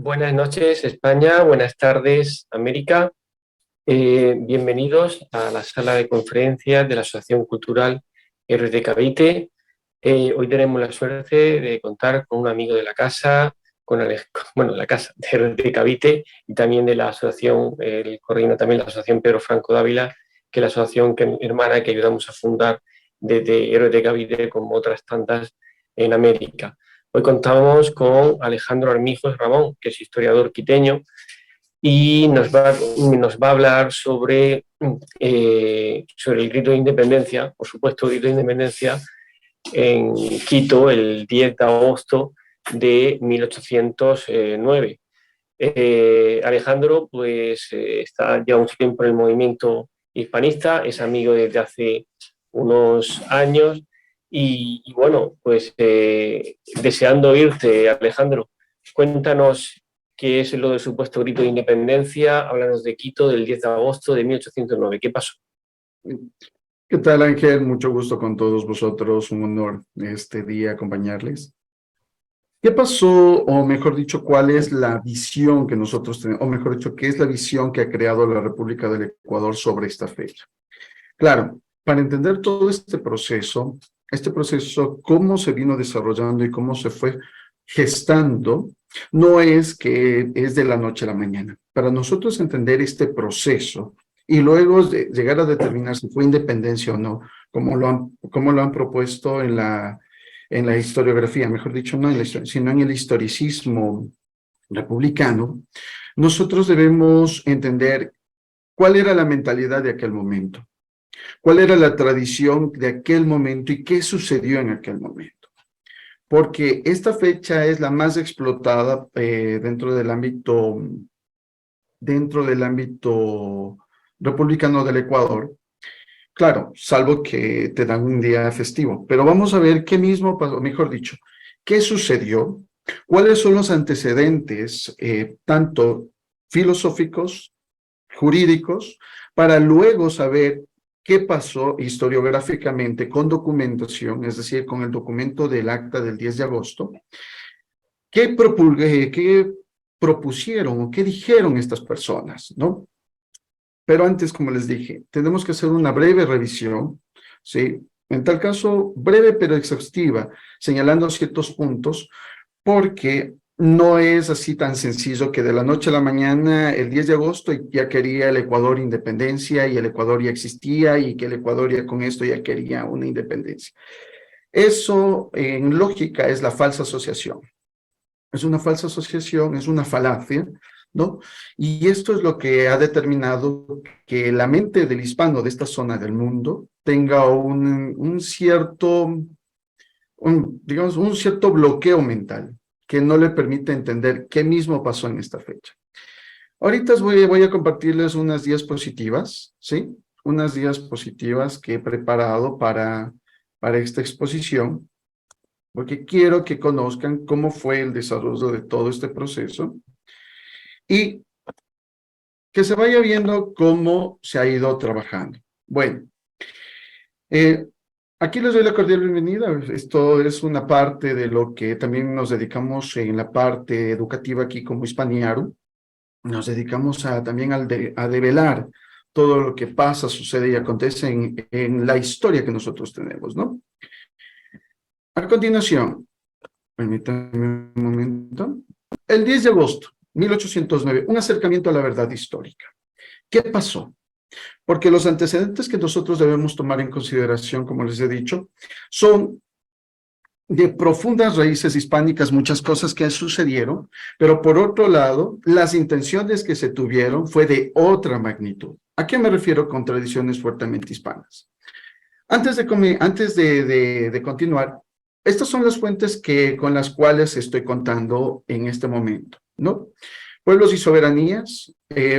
Buenas noches, España. Buenas tardes, América. Bienvenidos a la sala de conferencias de la Asociación Cultural RD Cavite. Hoy tenemos la suerte de contar con un amigo de la casa, la casa de RD Cavite y también de la asociación, el coordina también la asociación Pedro Franco Dávila, que es la asociación hermana que ayudamos a fundar desde RD Cavite como otras tantas en América. Hoy contamos con Alejandro Armijos Ramón, que es historiador quiteño, y nos va a hablar sobre el grito de independencia, por supuesto, el grito de independencia en Quito el 10 de agosto de 1809. Alejandro está ya un tiempo en el movimiento hispanista, es amigo desde hace unos años y bueno, deseando oírte, Alejandro, cuéntanos qué es lo del supuesto grito de independencia, háblanos de Quito del 10 de agosto de 1809, ¿qué pasó? ¿Qué tal, Ángel? Mucho gusto con todos vosotros. Un honor este día acompañarles. ¿Qué pasó, o mejor dicho, cuál es la visión que nosotros tenemos, o mejor dicho, qué es la visión que ha creado la República del Ecuador sobre esta fecha? Claro, para entender todo este proceso, cómo se vino desarrollando y cómo se fue gestando, no es que es de la noche a la mañana. Para nosotros entender este proceso y luego llegar a determinar si fue independencia o no, como lo han propuesto en la historiografía, mejor dicho, no en la historia, sino en el historicismo republicano, nosotros debemos entender cuál era la mentalidad de aquel momento. ¿Cuál era la tradición de aquel momento y qué sucedió en aquel momento? Porque esta fecha es la más explotada dentro del ámbito republicano del Ecuador. Claro, salvo que te dan un día festivo. Pero vamos a ver qué mismo pasó, mejor dicho, qué sucedió, cuáles son los antecedentes, tanto filosóficos, jurídicos, para luego saber qué pasó historiográficamente con documentación, es decir, con el documento del acta del 10 de agosto, qué propusieron o qué dijeron estas personas, ¿no? Pero antes, como les dije, tenemos que hacer una breve revisión, ¿sí? En tal caso, breve pero exhaustiva, señalando ciertos puntos, porque no es así tan sencillo que de la noche a la mañana, el 10 de agosto, ya quería el Ecuador independencia y el Ecuador ya existía y que el Ecuador ya con esto ya quería una independencia. Eso, en lógica, es la falsa asociación. Es una falsa asociación, es una falacia, ¿no? Y esto es lo que ha determinado que la mente del hispano de esta zona del mundo tenga digamos, un cierto bloqueo mental que no le permite entender qué mismo pasó en esta fecha. Ahorita voy a compartirles unas diapositivas, ¿sí? Unas diapositivas que he preparado para esta exposición, porque quiero que conozcan cómo fue el desarrollo de todo este proceso y que se vaya viendo cómo se ha ido trabajando. Bueno, eh, aquí les doy la cordial bienvenida. Esto es una parte de lo que también nos dedicamos en la parte educativa aquí como Hispaniaru. Nos dedicamos también a develar todo lo que pasa, sucede y acontece en la historia que nosotros tenemos, ¿no? A continuación, permítanme un momento. El 10 de agosto, 1809, un acercamiento a la verdad histórica. ¿Qué pasó? Porque los antecedentes que nosotros debemos tomar en consideración, como les he dicho, son de profundas raíces hispánicas, muchas cosas que sucedieron, pero por otro lado, las intenciones que se tuvieron fue de otra magnitud. ¿A qué me refiero con tradiciones fuertemente hispanas? Antes de continuar, estas son las fuentes con las cuales estoy contando en este momento, ¿no? Pueblos y soberanías,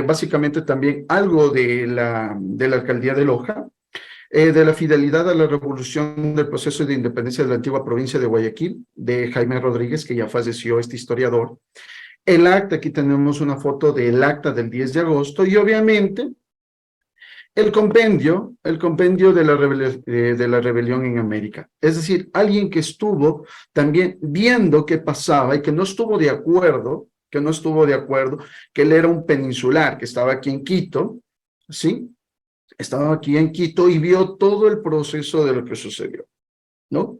básicamente también algo de la alcaldía de Loja, de la fidelidad a la revolución del proceso de independencia de la antigua provincia de Guayaquil, de Jaime Rodríguez, que ya falleció, este historiador. El acta, aquí tenemos una foto del acta del 10 de agosto, y obviamente el compendio de la rebelión en América. Es decir, alguien que estuvo también viendo qué pasaba y que no estuvo de acuerdo, que no estuvo de acuerdo, que él era un peninsular, que estaba aquí en Quito, ¿sí? Estaba aquí en Quito y vio todo el proceso de lo que sucedió, ¿no?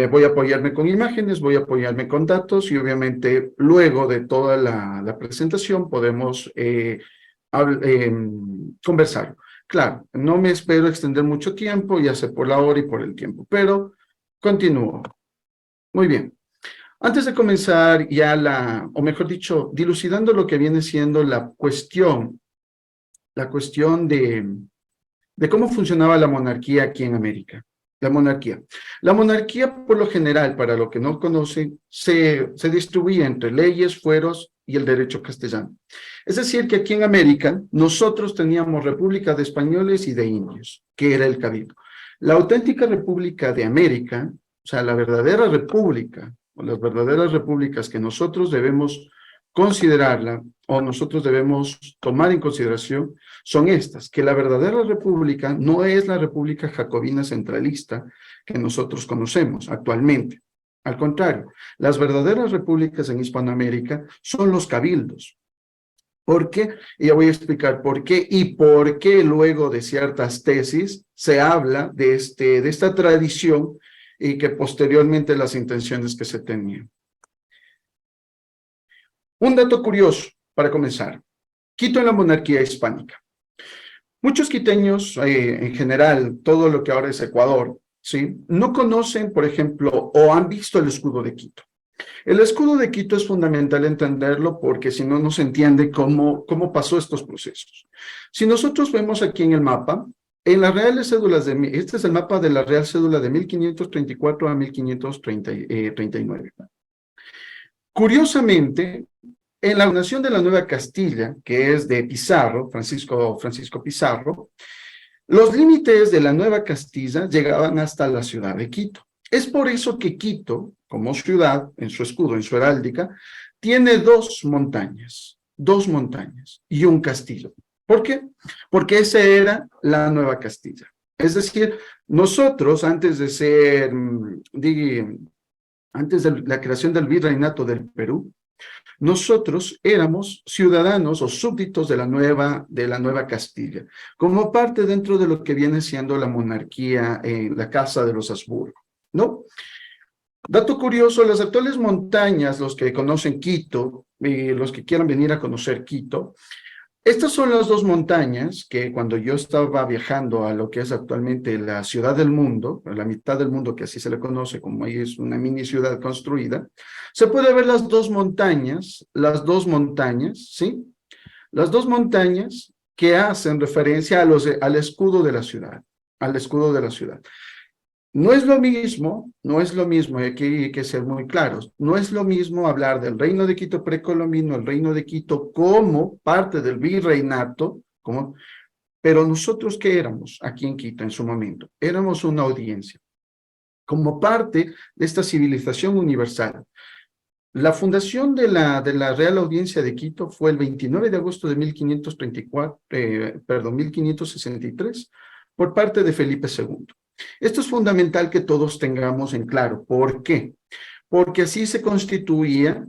Voy a apoyarme con imágenes, voy a apoyarme con datos y obviamente luego de toda la presentación podemos conversar. Claro, no me espero extender mucho tiempo, ya sé por la hora y por el tiempo, pero continúo. Muy bien. Antes de comenzar ya o mejor dicho, dilucidando lo que viene siendo la cuestión de cómo funcionaba la monarquía aquí en América. La monarquía. La monarquía, por lo general, para lo que no conocen, se distribuye entre leyes, fueros y el derecho castellano. Es decir, que aquí en América nosotros teníamos república de españoles y de indios, que era el cabildo. La auténtica república de América, o sea, la verdadera república, o las verdaderas repúblicas que nosotros debemos considerarla, o nosotros debemos tomar en consideración, son estas, que la verdadera república no es la república jacobina centralista que nosotros conocemos actualmente. Al contrario, las verdaderas repúblicas en Hispanoamérica son los cabildos. ¿Por qué? Y ya voy a explicar por qué y por qué luego de ciertas tesis se habla de esta tradición y que posteriormente las intenciones que se tenían. Un dato curioso para comenzar. Quito en la monarquía hispánica. Muchos quiteños, en general, todo lo que ahora es Ecuador, ¿sí? No conocen, por ejemplo, o han visto el escudo de Quito. El escudo de Quito es fundamental entenderlo porque si no, no se entiende cómo pasó estos procesos. Si nosotros vemos aquí en el mapa, en las reales cédulas este es el mapa de la Real Cédula de 1534 a 1539. Curiosamente, en la nación de la Nueva Castilla, que es de Pizarro, Francisco Pizarro, los límites de la Nueva Castilla llegaban hasta la ciudad de Quito. Es por eso que Quito, como ciudad, en su escudo, en su heráldica, tiene dos montañas y un castillo. ¿Por qué? Porque esa era la Nueva Castilla. Es decir, nosotros, antes de la creación del virreinato del Perú, nosotros éramos ciudadanos o súbditos de la Nueva Castilla, como parte dentro de lo que viene siendo la monarquía en la Casa de los Habsburgo, ¿no? Dato curioso, las actuales montañas, los que conocen Quito, los que quieran venir a conocer Quito, estas son las dos montañas que cuando yo estaba viajando a lo que es actualmente la ciudad del mundo, la mitad del mundo que así se le conoce, como ahí es una mini ciudad construida, se puede ver las dos montañas, ¿sí? Las dos montañas que hacen referencia al escudo de la ciudad, al escudo de la ciudad. No es lo mismo, y aquí hay que ser muy claros, no es lo mismo hablar del reino de Quito precolombino, el reino de Quito como parte del virreinato, pero nosotros ¿qué éramos aquí en Quito en su momento? Éramos una audiencia, como parte de esta civilización universal. La fundación de la Real Audiencia de Quito fue el 29 de agosto de 1563, por parte de Felipe II. Esto es fundamental que todos tengamos en claro. ¿Por qué? Porque así se constituía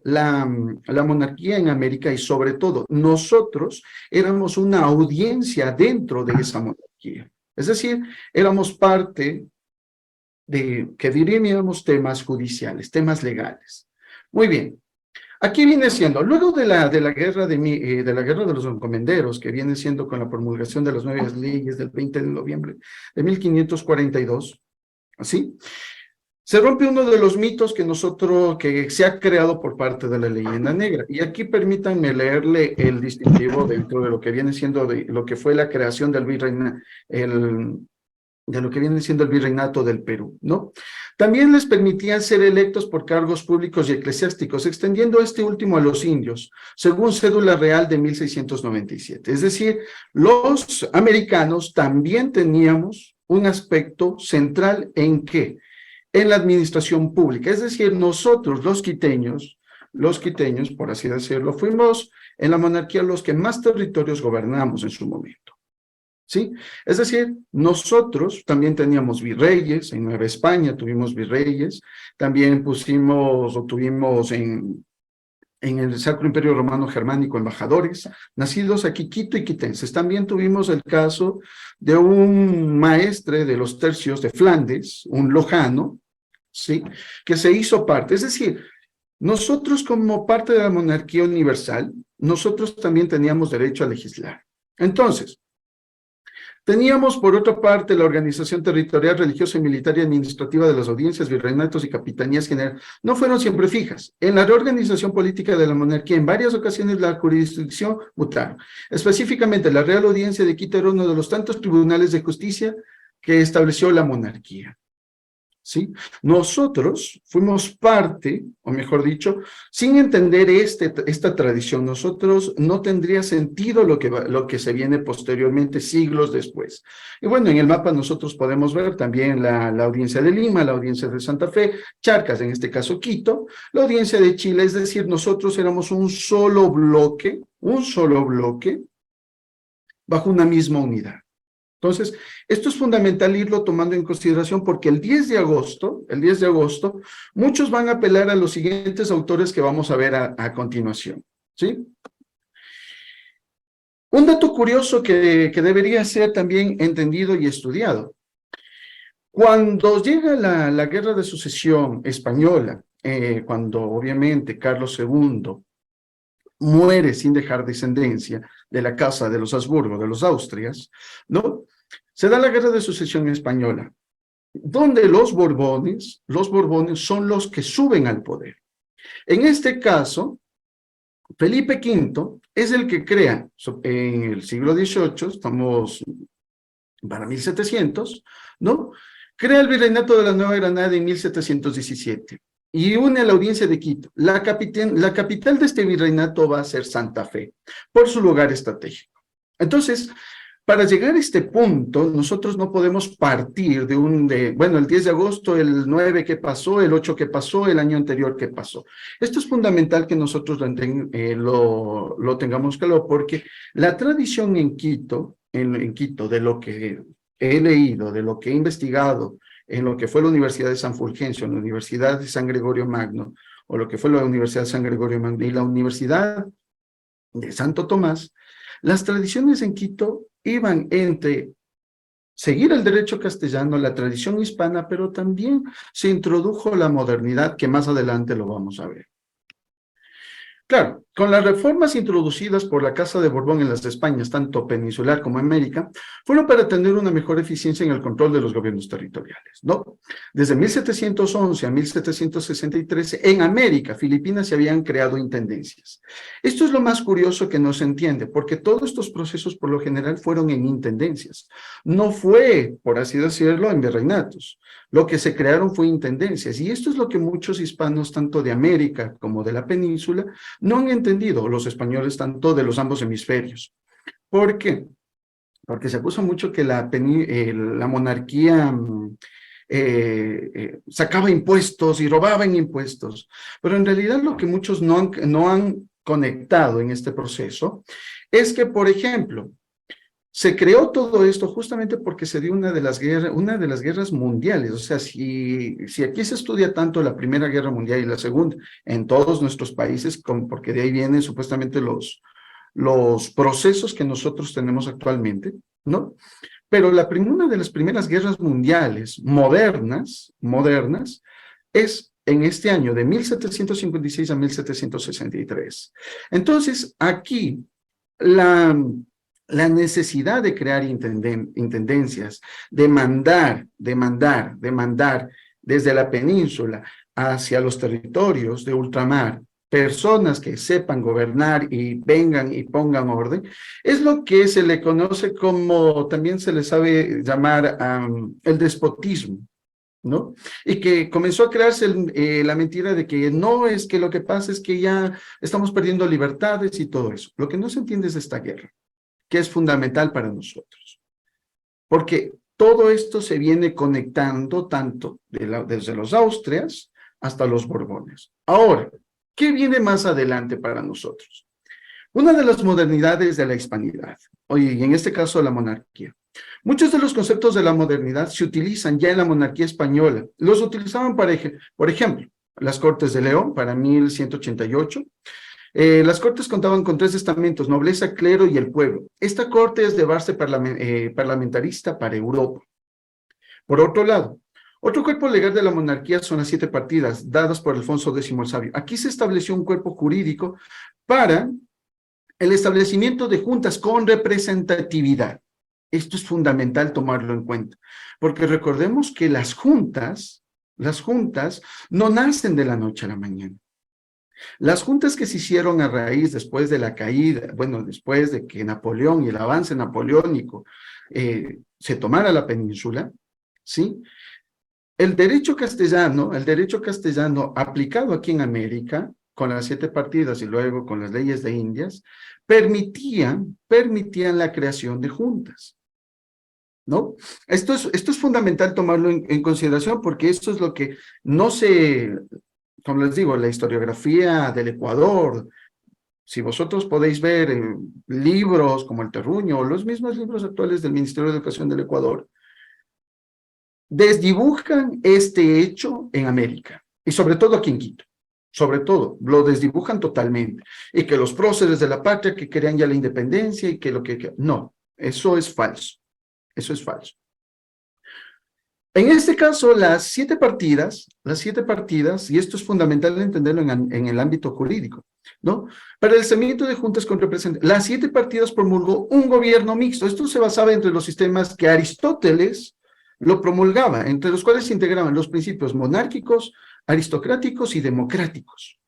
la monarquía en América y sobre todo nosotros éramos una audiencia dentro de esa monarquía. Es decir, éramos parte de que diríamos temas judiciales, temas legales. Muy bien. Aquí viene siendo, luego de la guerra de los encomenderos, que viene siendo con la promulgación de las nuevas leyes del 20 de noviembre de 1542, ¿así? Se rompe uno de los mitos que se ha creado por parte de la leyenda negra. Y aquí permítanme leerle el distintivo dentro de lo que viene siendo lo que fue la creación del de lo que viene siendo el virreinato del Perú, ¿no? También les permitían ser electos por cargos públicos y eclesiásticos, extendiendo este último a los indios, según cédula real de 1697. Es decir, los americanos también teníamos un aspecto central ¿en qué? En la administración pública. Es decir, nosotros los quiteños, por así decirlo, fuimos en la monarquía los que más territorios gobernamos en su momento. ¿Sí? Es decir, nosotros también teníamos virreyes, en Nueva España tuvimos virreyes, también tuvimos en el Sacro Imperio Romano Germánico, embajadores, nacidos aquí, quito y quitenses. También tuvimos el caso de un maestre de los tercios de Flandes, un lojano, ¿sí? Que se hizo parte. Es decir, nosotros como parte de la monarquía universal, nosotros también teníamos derecho a legislar. Entonces, teníamos, por otra parte, la organización territorial, religiosa, y militar y administrativa de las audiencias, virreinatos y capitanías generales. No fueron siempre fijas. En la reorganización política de la monarquía, en varias ocasiones la jurisdicción mutaron. Específicamente, la Real Audiencia de Quito era uno de los tantos tribunales de justicia que estableció la monarquía. ¿Sí? Nosotros fuimos parte, o mejor dicho, sin entender esta tradición, nosotros no tendría sentido lo que se viene posteriormente, siglos después. Y bueno, en el mapa nosotros podemos ver también la audiencia de Lima, la audiencia de Santa Fe, Charcas, en este caso Quito, la audiencia de Chile, es decir, nosotros éramos un solo bloque, bajo una misma unidad. Entonces, esto es fundamental irlo tomando en consideración porque el 10 de agosto, muchos van a apelar a los siguientes autores que vamos a ver a continuación, ¿sí? Un dato curioso que debería ser también entendido y estudiado. Cuando llega la Guerra de Sucesión Española, cuando obviamente Carlos II muere sin dejar descendencia de la casa de los Habsburgo, de los Austrias, ¿no? Se da la Guerra de Sucesión Española, donde los Borbones son los que suben al poder. En este caso, Felipe V es el que crea, en el siglo XVIII, estamos para 1700, ¿no? Crea el Virreinato de la Nueva Granada en 1717 y une a la audiencia de Quito. La capital de este virreinato va a ser Santa Fe, por su lugar estratégico. Entonces, para llegar a este punto, nosotros no podemos partir bueno, el 10 de agosto, el 9 que pasó, el 8 que pasó, el año anterior que pasó. Esto es fundamental que nosotros lo tengamos claro, porque la tradición en Quito, de lo que he leído, de lo que he investigado, en lo que fue la Universidad de San Fulgencio, en la Universidad de San Gregorio Magno, o lo que fue la Universidad de San Gregorio Magno y la Universidad de Santo Tomás, las tradiciones en Quito iban entre seguir el derecho castellano, la tradición hispana, pero también se introdujo la modernidad, que más adelante lo vamos a ver. Claro, con las reformas introducidas por la Casa de Borbón en las Españas, tanto peninsular como América, fueron para tener una mejor eficiencia en el control de los gobiernos territoriales, ¿no? Desde 1711 a 1763, en América, Filipinas, se habían creado intendencias. Esto es lo más curioso que no se entiende, porque todos estos procesos, por lo general, fueron en intendencias. No fue, por así decirlo, en virreinatos. Lo que se crearon fue intendencias, y esto es lo que muchos hispanos, tanto de América como de la península, no han entendido, los españoles tanto de los ambos hemisferios. ¿Por qué? Porque se acusa mucho que la monarquía sacaba impuestos y robaba en impuestos, pero en realidad lo que muchos no han conectado en este proceso es que, por ejemplo, se creó todo esto justamente porque se dio una de las guerras mundiales. O sea, si aquí se estudia tanto la Primera Guerra Mundial y la Segunda en todos nuestros países, porque de ahí vienen supuestamente los procesos que nosotros tenemos actualmente, ¿no? Pero una de las primeras guerras mundiales modernas es en este año de 1756 a 1763. Entonces, aquí la necesidad de crear intendencias, de mandar desde la península hacia los territorios de ultramar, personas que sepan gobernar y vengan y pongan orden, es lo que se le conoce como, también se le sabe llamar el despotismo, ¿no? Y que comenzó a crearse la mentira de que no, es que lo que pasa es que ya estamos perdiendo libertades y todo eso. Lo que no se entiende es esta guerra, que es fundamental para nosotros, porque todo esto se viene conectando tanto desde los Austrias hasta los Borbones. Ahora, ¿qué viene más adelante para nosotros? Una de las modernidades de la hispanidad, y en este caso la monarquía. Muchos de los conceptos de la modernidad se utilizan ya en la monarquía española. Los utilizaban por ejemplo, las Cortes de León para 1188, Las cortes contaban con tres estamentos: nobleza, clero y el pueblo. Esta corte es de base parlamentarista para Europa. Por otro lado, otro cuerpo legal de la monarquía son las 7 partidas dadas por Alfonso X el Sabio. Aquí se estableció un cuerpo jurídico para el establecimiento de juntas con representatividad. Esto es fundamental tomarlo en cuenta, porque recordemos que las juntas no nacen de la noche a la mañana. Las juntas que se hicieron a raíz después de la caída, bueno, después de que Napoleón y el avance napoleónico se tomara la península, ¿sí? El derecho castellano aplicado aquí en América, con las 7 partidas y luego con las leyes de Indias, permitían la creación de juntas, ¿no? Esto es fundamental tomarlo en consideración, porque esto es lo que no se, como les digo, la historiografía del Ecuador, si vosotros podéis ver libros como El Terruño o los mismos libros actuales del Ministerio de Educación del Ecuador, desdibujan este hecho en América, y sobre todo aquí en Quito. Sobre todo, lo desdibujan totalmente. Y que los próceres de la patria que querían ya la independencia y que lo que... No, eso es falso. Eso es falso. En este caso, las 7 partidas, y esto es fundamental entenderlo en el ámbito jurídico, ¿no? Para el establecimiento de juntas con representantes, las 7 partidas promulgó un gobierno mixto. Esto se basaba entre los sistemas que Aristóteles lo promulgaba, entre los cuales se integraban los principios monárquicos, aristocráticos y democráticos,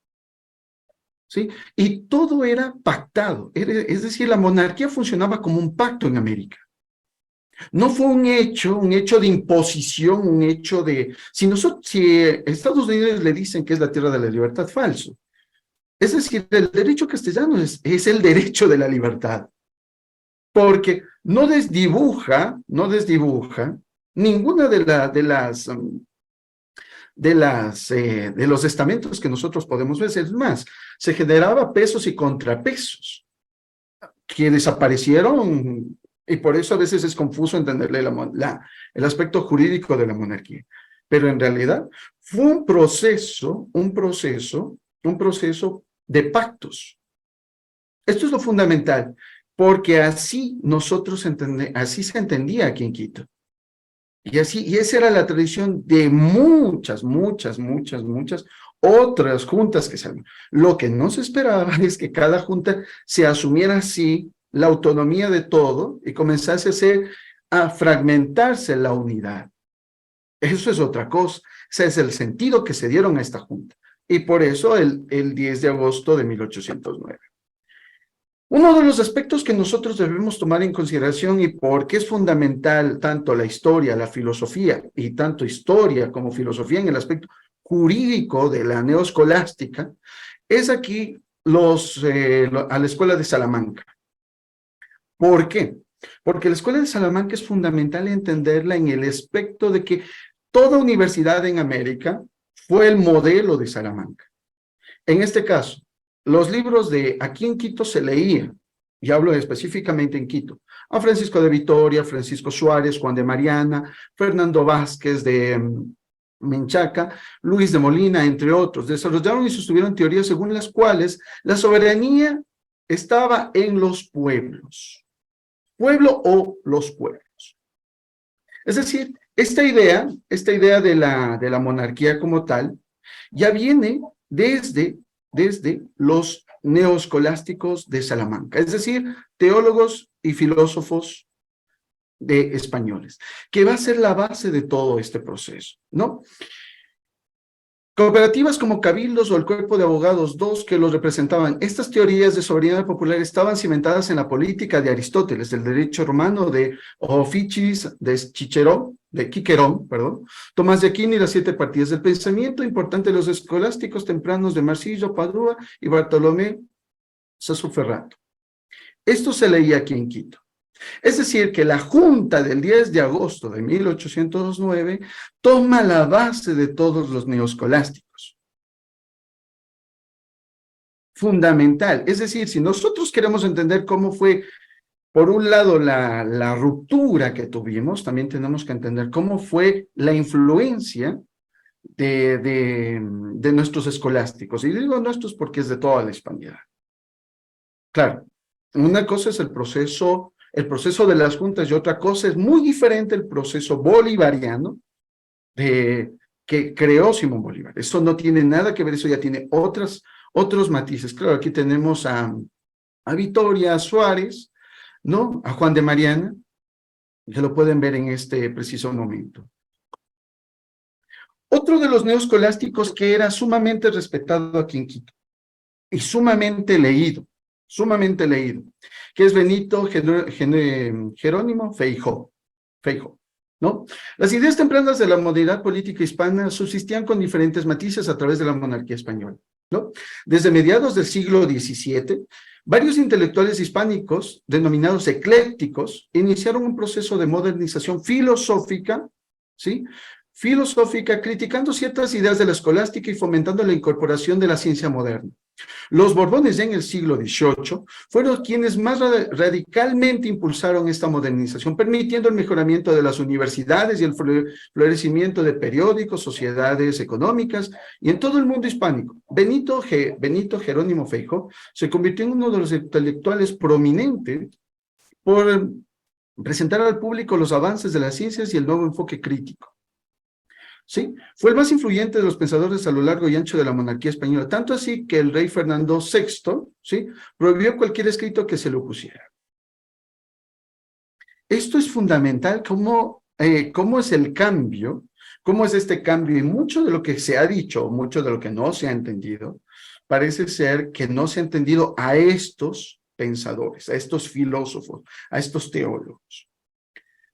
¿sí? Y todo era pactado, es decir, la monarquía funcionaba como un pacto en América. No fue un hecho de imposición, un hecho de... Si Estados Unidos le dicen que es la tierra de la libertad, falso. Es decir, el derecho castellano es el derecho de la libertad, porque no desdibuja ninguna de los estamentos que nosotros podemos ver. Es más, se generaba pesos y contrapesos que desaparecieron, y por eso a veces es confuso entenderle el aspecto jurídico de la monarquía. Pero en realidad fue un proceso de pactos. Esto es lo fundamental, porque así así se entendía aquí en Quito. Y esa era la tradición de muchas otras juntas que se arman. Lo que no se esperaba es que cada junta se asumiera así la autonomía de todo y comenzase a fragmentarse la unidad. Eso es otra cosa. Ese es el sentido que se dieron a esta junta. Y por eso el 10 de agosto de 1809. Uno de los aspectos que nosotros debemos tomar en consideración, y por qué es fundamental tanto la historia, la filosofía, y tanto historia como filosofía en el aspecto jurídico de la neoescolástica, es aquí a la Escuela de Salamanca. ¿Por qué? Porque la Escuela de Salamanca es fundamental entenderla en el aspecto de que toda universidad en América fue el modelo de Salamanca. En este caso, los libros de aquí en Quito se leían, y hablo específicamente en Quito, a Francisco de Vitoria, Francisco Suárez, Juan de Mariana, Fernando Vázquez de Menchaca, Luis de Molina, entre otros. Desarrollaron y sostuvieron teorías según las cuales la soberanía estaba en los pueblos, pueblo o los pueblos. Es decir, esta idea de la monarquía como tal, ya viene desde los neoescolásticos de Salamanca, es decir, teólogos y filósofos españoles, que va a ser la base de todo este proceso, ¿no? Cooperativas como cabildos o el cuerpo de abogados, dos que los representaban. Estas teorías de soberanía popular estaban cimentadas en la política de Aristóteles, del derecho romano, de Oficis, de Quiquerón, Tomás de Aquino y las 7 partidas del pensamiento importante de los escolásticos tempranos de Marsilio, Padua y Bartolomé Sassoferrato. Esto se leía aquí en Quito. Es decir, que la Junta del 10 de agosto de 1809 toma la base de todos los neoescolásticos. Fundamental. Es decir, si nosotros queremos entender cómo fue, por un lado, la ruptura que tuvimos, también tenemos que entender cómo fue la influencia de nuestros escolásticos. Y digo nuestros porque es de toda la hispanidad, Claro, una cosa es el proceso de las juntas y otra cosa es muy diferente el proceso bolivariano de, que creó Simón Bolívar. Eso no tiene nada que ver, eso ya tiene otros matices. Claro, aquí tenemos a Vitoria, a Suárez, ¿no? A Juan de Mariana, que lo pueden ver en este preciso momento. Otro de los neoescolásticos que era sumamente respetado aquí en Quito y sumamente leído, que es Benito Jerónimo Feijó, ¿no? Las ideas tempranas de la modernidad política hispana subsistían con diferentes matices a través de la monarquía española, ¿no? Desde mediados del siglo XVII, varios intelectuales hispánicos, denominados eclécticos, iniciaron un proceso de modernización filosófica, ¿sí? Criticando ciertas ideas de la escolástica y fomentando la incorporación de la ciencia moderna. Los Borbones en el siglo XVIII fueron quienes más radicalmente impulsaron esta modernización, permitiendo el mejoramiento de las universidades y el florecimiento de periódicos, sociedades económicas y en todo el mundo hispánico. Benito Jerónimo Feijó se convirtió en uno de los intelectuales prominentes por presentar al público los avances de las ciencias y el nuevo enfoque crítico. ¿Sí? Fue el más influyente de los pensadores a lo largo y ancho de la monarquía española, tanto así que el rey Fernando VI, ¿sí?, prohibió cualquier escrito que se le opusiera. Esto es fundamental, cómo es el cambio, cómo es este cambio, y mucho de lo que se ha dicho, mucho de lo que no se ha entendido, parece ser que no se ha entendido a estos pensadores, a estos filósofos, a estos teólogos.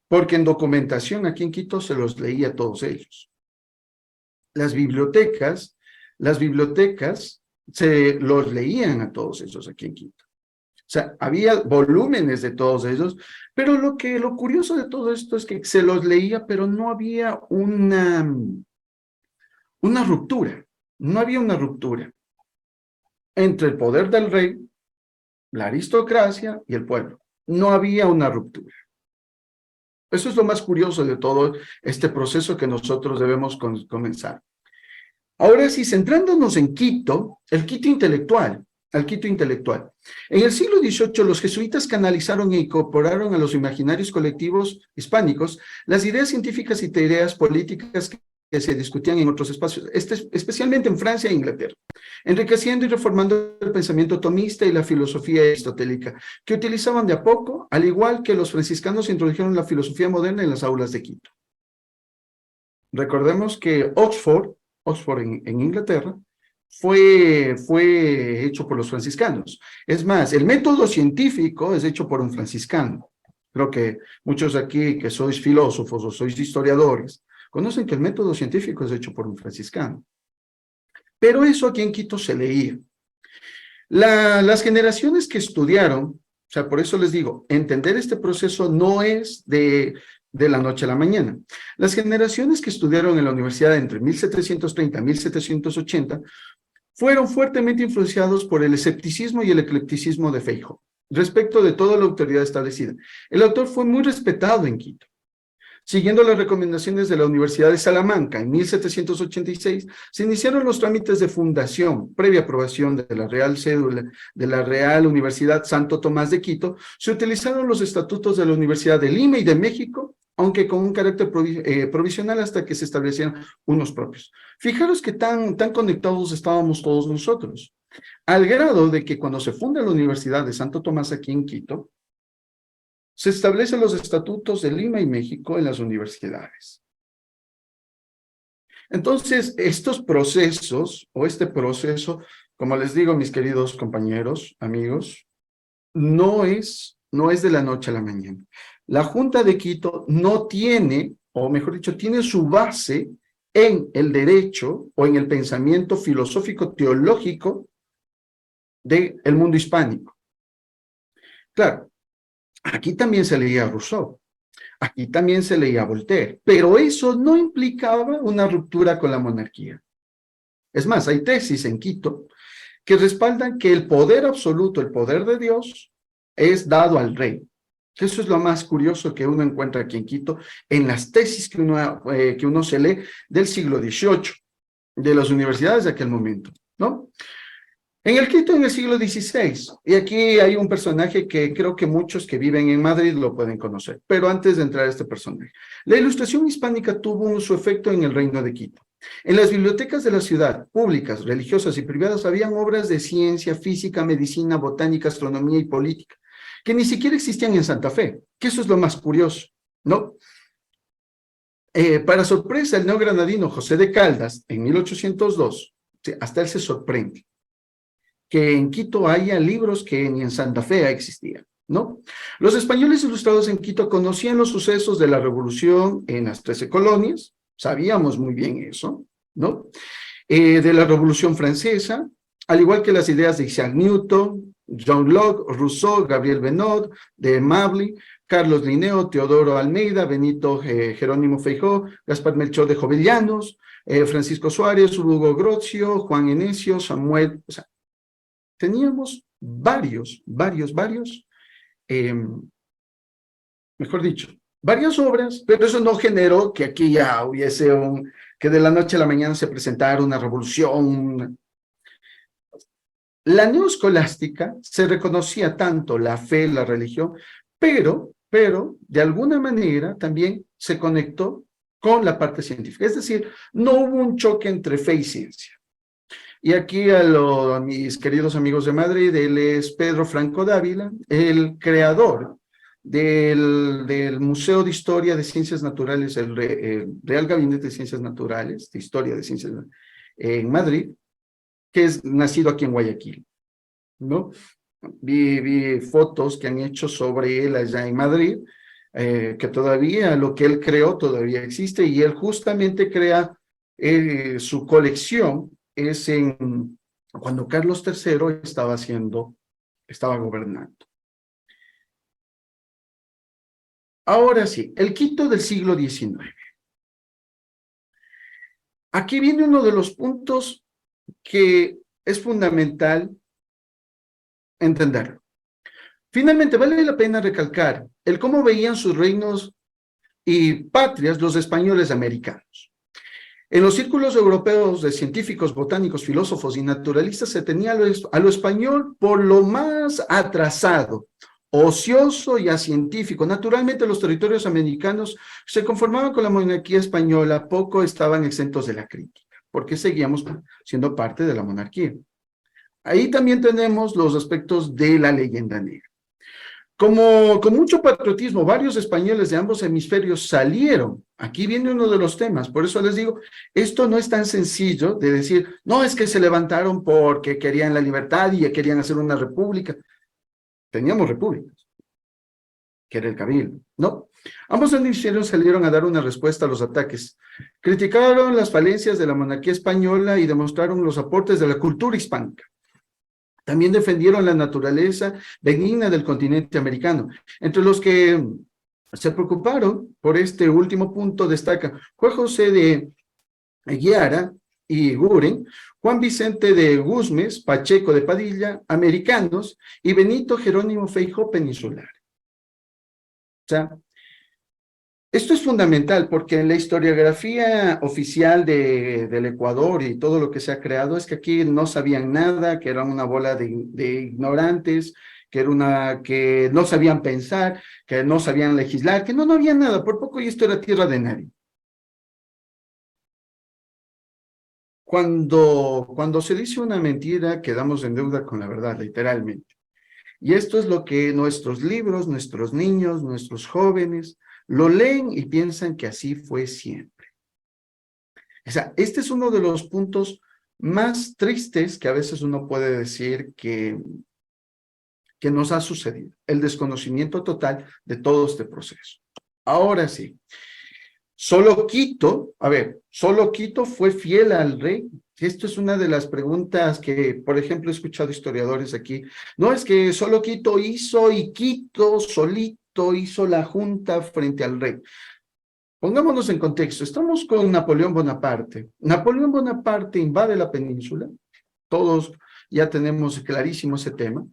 Porque en documentación aquí en Quito se los leía a todos ellos. Las bibliotecas se los leían a todos esos aquí en Quito. O sea, había volúmenes de todos ellos, pero lo curioso de todo esto es que se los leía, pero no había una ruptura. No había una ruptura entre el poder del rey, la aristocracia y el pueblo. No había una ruptura. Eso es lo más curioso de todo este proceso que nosotros debemos comenzar. Ahora sí, centrándonos en Quito, el Quito intelectual. En el siglo XVIII, los jesuitas canalizaron e incorporaron a los imaginarios colectivos hispánicos las ideas científicas y ideas políticas que se discutían en otros espacios, especialmente en Francia e Inglaterra, enriqueciendo y reformando el pensamiento tomista y la filosofía aristotélica, que utilizaban de a poco, al igual que los franciscanos introdujeron la filosofía moderna en las aulas de Quito. Recordemos que Oxford en Inglaterra, fue hecho por los franciscanos. Es más, el método científico es hecho por un franciscano. Creo que muchos aquí que sois filósofos o sois historiadores, conocen que el método científico es hecho por un franciscano. Pero eso aquí en Quito se leía. Las generaciones que estudiaron, o sea, por eso les digo, entender este proceso no es de la noche a la mañana. Las generaciones que estudiaron en la universidad entre 1730 y 1780 fueron fuertemente influenciados por el escepticismo y el eclecticismo de Feijó, respecto de toda la autoridad establecida. El autor fue muy respetado en Quito. Siguiendo las recomendaciones de la Universidad de Salamanca, en 1786, se iniciaron los trámites de fundación, previa aprobación de la Real Cédula de la Real Universidad Santo Tomás de Quito. Se utilizaron los estatutos de la Universidad de Lima y de México, aunque con un carácter provisional hasta que se establecieran unos propios. Fijaros que tan conectados estábamos todos nosotros, al grado de que cuando se funda la Universidad de Santo Tomás aquí en Quito, se establecen los estatutos de Lima y México en las universidades. Entonces, estos procesos, o este proceso, como les digo, mis queridos compañeros, amigos, no es de la noche a la mañana. La Junta de Quito no tiene, o mejor dicho, tiene su base en el derecho o en el pensamiento filosófico teológico del mundo hispánico. Claro, aquí también se leía a Rousseau, aquí también se leía a Voltaire, pero eso no implicaba una ruptura con la monarquía. Es más, hay tesis en Quito que respaldan que el poder absoluto, el poder de Dios, es dado al rey. Eso es lo más curioso que uno encuentra aquí en Quito, en las tesis que uno se lee del siglo XVIII, de las universidades de aquel momento, ¿no? En el Quito en el siglo XVI, y aquí hay un personaje que creo que muchos que viven en Madrid lo pueden conocer, pero antes de entrar a este personaje, la ilustración hispánica tuvo su efecto en el Reino de Quito. En las bibliotecas de la ciudad, públicas, religiosas y privadas, habían obras de ciencia, física, medicina, botánica, astronomía y política, que ni siquiera existían en Santa Fe, que eso es lo más curioso, ¿no? Para sorpresa, el neogranadino José de Caldas, en 1802, hasta él se sorprende que en Quito haya libros que ni en Santa Fe existían, ¿no? Los españoles ilustrados en Quito conocían los sucesos de la revolución en las 13 colonias, sabíamos muy bien eso, ¿no? De la Revolución Francesa, al igual que las ideas de Isaac Newton, John Locke, Rousseau, Gabriel Benot, de Mably, Carlos Linneo, Teodoro Almeida, Benito Jerónimo Feijó, Gaspar Melchor de Jovellanos, Francisco Suárez, Hugo Grozio, Juan Enesio, Samuel, o sea, teníamos varios, mejor dicho, varias obras, pero eso no generó que aquí ya hubiese que de la noche a la mañana se presentara una revolución. La neoescolástica se reconocía tanto la fe, la religión, pero de alguna manera también se conectó con la parte científica. Es decir, no hubo un choque entre fe y ciencia. Y aquí a mis queridos amigos de Madrid, él es Pedro Franco Dávila, el creador del Museo de Historia de Ciencias Naturales, el Real Gabinete de Ciencias Naturales, de Historia de Ciencias en Madrid, que es nacido aquí en Guayaquil, ¿no? Vi fotos que han hecho sobre él allá en Madrid, que todavía lo que él creó todavía existe, y él justamente crea su colección es cuando Carlos III estaba gobernando. Ahora sí, el Quito del siglo XIX. Aquí viene uno de los puntos que es fundamental entenderlo. Finalmente, vale la pena recalcar el cómo veían sus reinos y patrias los españoles americanos. En los círculos europeos de científicos, botánicos, filósofos y naturalistas se tenía a lo español por lo más atrasado, ocioso y acientífico. Naturalmente, los territorios americanos se conformaban con la monarquía española, poco estaban exentos de la crítica, porque seguíamos siendo parte de la monarquía. Ahí también tenemos los aspectos de la leyenda negra. Con mucho patriotismo, varios españoles de ambos hemisferios salieron. Aquí viene uno de los temas, por eso les digo, esto no es tan sencillo de decir, no, es que se levantaron porque querían la libertad y querían hacer una república. Teníamos repúblicas, que era el Cabildo, ¿no? Ambos hemisferios salieron a dar una respuesta a los ataques. Criticaron las falencias de la monarquía española y demostraron los aportes de la cultura hispánica. También defendieron la naturaleza benigna del continente americano. Entre los que se preocuparon por este último punto destaca Juan José de Guiara y Guren, Juan Vicente de Guzmes, Pacheco de Padilla, americanos, y Benito Jerónimo Feijó, peninsular. O sea, esto es fundamental porque en la historiografía oficial del Ecuador y todo lo que se ha creado es que aquí no sabían nada, que eran una bola de ignorantes, que no sabían pensar, que no sabían legislar, que no había nada, por poco y esto era tierra de nadie. Cuando se dice una mentira, quedamos en deuda con la verdad, literalmente. Y esto es lo que nuestros libros, nuestros niños, nuestros jóvenes lo leen y piensan que así fue siempre. O sea, este es uno de los puntos más tristes que a veces uno puede decir que nos ha sucedido, el desconocimiento total de todo este proceso. Ahora sí, solo Quito fue fiel al rey. Esto es una de las preguntas que, por ejemplo, he escuchado historiadores aquí. No, es que solo Quito hizo y Quito solito hizo la junta frente al rey. Pongámonos en contexto, estamos con Napoleón Bonaparte. Napoleón Bonaparte invade la península, todos ya tenemos clarísimo ese tema.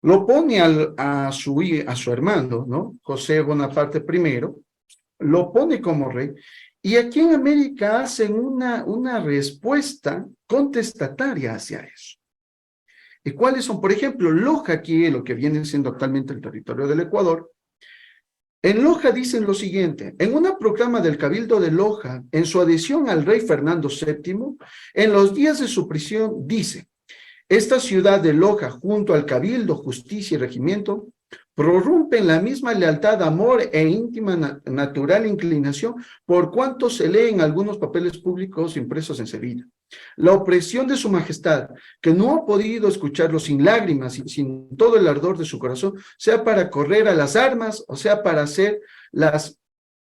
Lo pone a su hermano, ¿no? José Bonaparte I, lo pone como rey, y aquí en América hacen una respuesta contestataria hacia eso. ¿Y cuáles son? Por ejemplo, Loja, aquí, lo que viene siendo actualmente el territorio del Ecuador. En Loja dicen lo siguiente: en una proclama del Cabildo de Loja, en su adhesión al rey Fernando VII, en los días de su prisión, dice: esta ciudad de Loja, junto al Cabildo, Justicia y Regimiento, prorrumpen la misma lealtad, amor e íntima natural inclinación por cuanto se lee en algunos papeles públicos impresos en Sevilla. La opresión de su majestad, que no ha podido escucharlo sin lágrimas y sin todo el ardor de su corazón, sea para correr a las armas, o sea para hacer las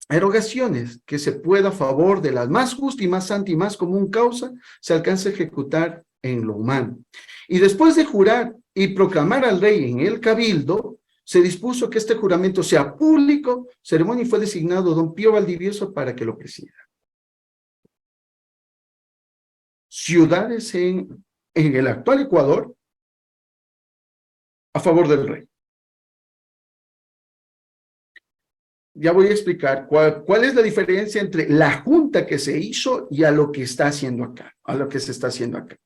erogaciones que se pueda a favor de la más justa y más santa y más común causa, se alcance a ejecutar en lo humano. Y después de jurar y proclamar al rey en el cabildo, se dispuso que este juramento sea público, ceremonia, y fue designado don Pío Valdivieso para que lo presida. Ciudades en el actual Ecuador a favor del rey. Ya voy a explicar cuál es la diferencia entre la junta que se hizo y a lo que está haciendo acá, a lo que se está haciendo acá.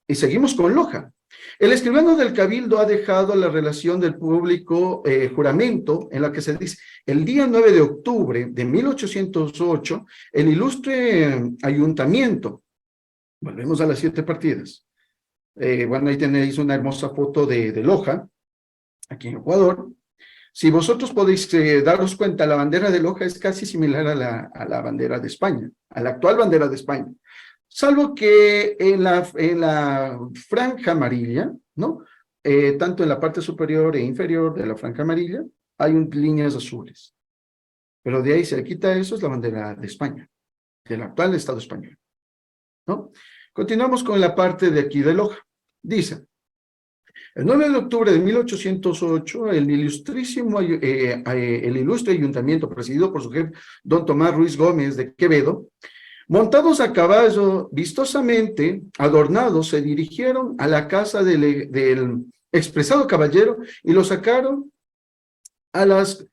Y seguimos con Loja. El escribano del Cabildo ha dejado la relación del público juramento en la que se dice: el día 9 de octubre de 1808, el ilustre ayuntamiento, volvemos a las 7 partidas. Bueno, ahí tenéis una hermosa foto de Loja, aquí en Ecuador. Si vosotros podéis daros cuenta, la bandera de Loja es casi similar a la bandera de España, a la actual bandera de España. Salvo que en la franja amarilla, ¿no? Tanto en la parte superior e inferior de la franja amarilla, hay líneas azules. Pero de ahí se le quita eso, es la bandera de España, del actual Estado español, ¿no? Continuamos con la parte de aquí de Loja. Dice: el 9 de octubre de 1808, el ilustre ayuntamiento, presidido por su jefe, don Tomás Ruiz Gómez de Quevedo, montados a caballo, vistosamente adornados, se dirigieron a la casa del expresado caballero y lo sacaron a las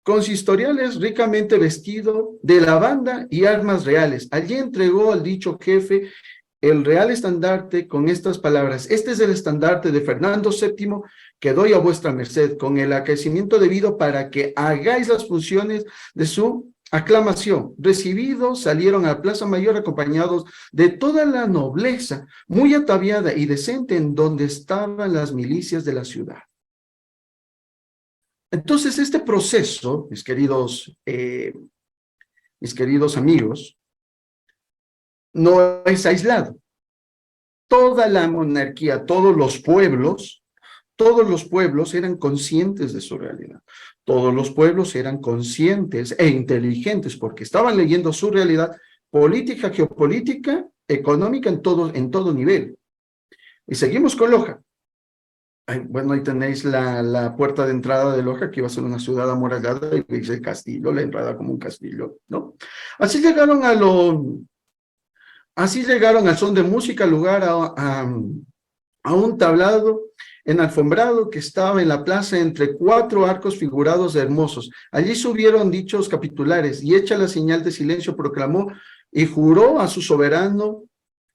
consistoriales ricamente vestido de lavanda y armas reales. Allí entregó al dicho jefe el real estandarte con estas palabras: este es el estandarte de Fernando VII que doy a vuestra merced, con el acaecimiento debido para que hagáis las funciones de su aclamación. Recibidos, salieron a la Plaza Mayor acompañados de toda la nobleza, muy ataviada y decente, en donde estaban las milicias de la ciudad. Entonces, este proceso, mis queridos amigos, no es aislado. Toda la monarquía, todos los pueblos eran conscientes de su realidad. Todos los pueblos eran conscientes e inteligentes porque estaban leyendo su realidad política, geopolítica, económica en todo nivel. Y seguimos con Loja. Bueno, ahí tenéis la puerta de entrada de Loja, que iba a ser una ciudad amurallada, y veis el castillo, la entrada como un castillo, ¿no? Así llegaron al son de música, lugar a un tablado enalfombrado que estaba en la plaza entre 4 arcos figurados hermosos. Allí subieron dichos capitulares y, hecha la señal de silencio, proclamó y juró a su soberano,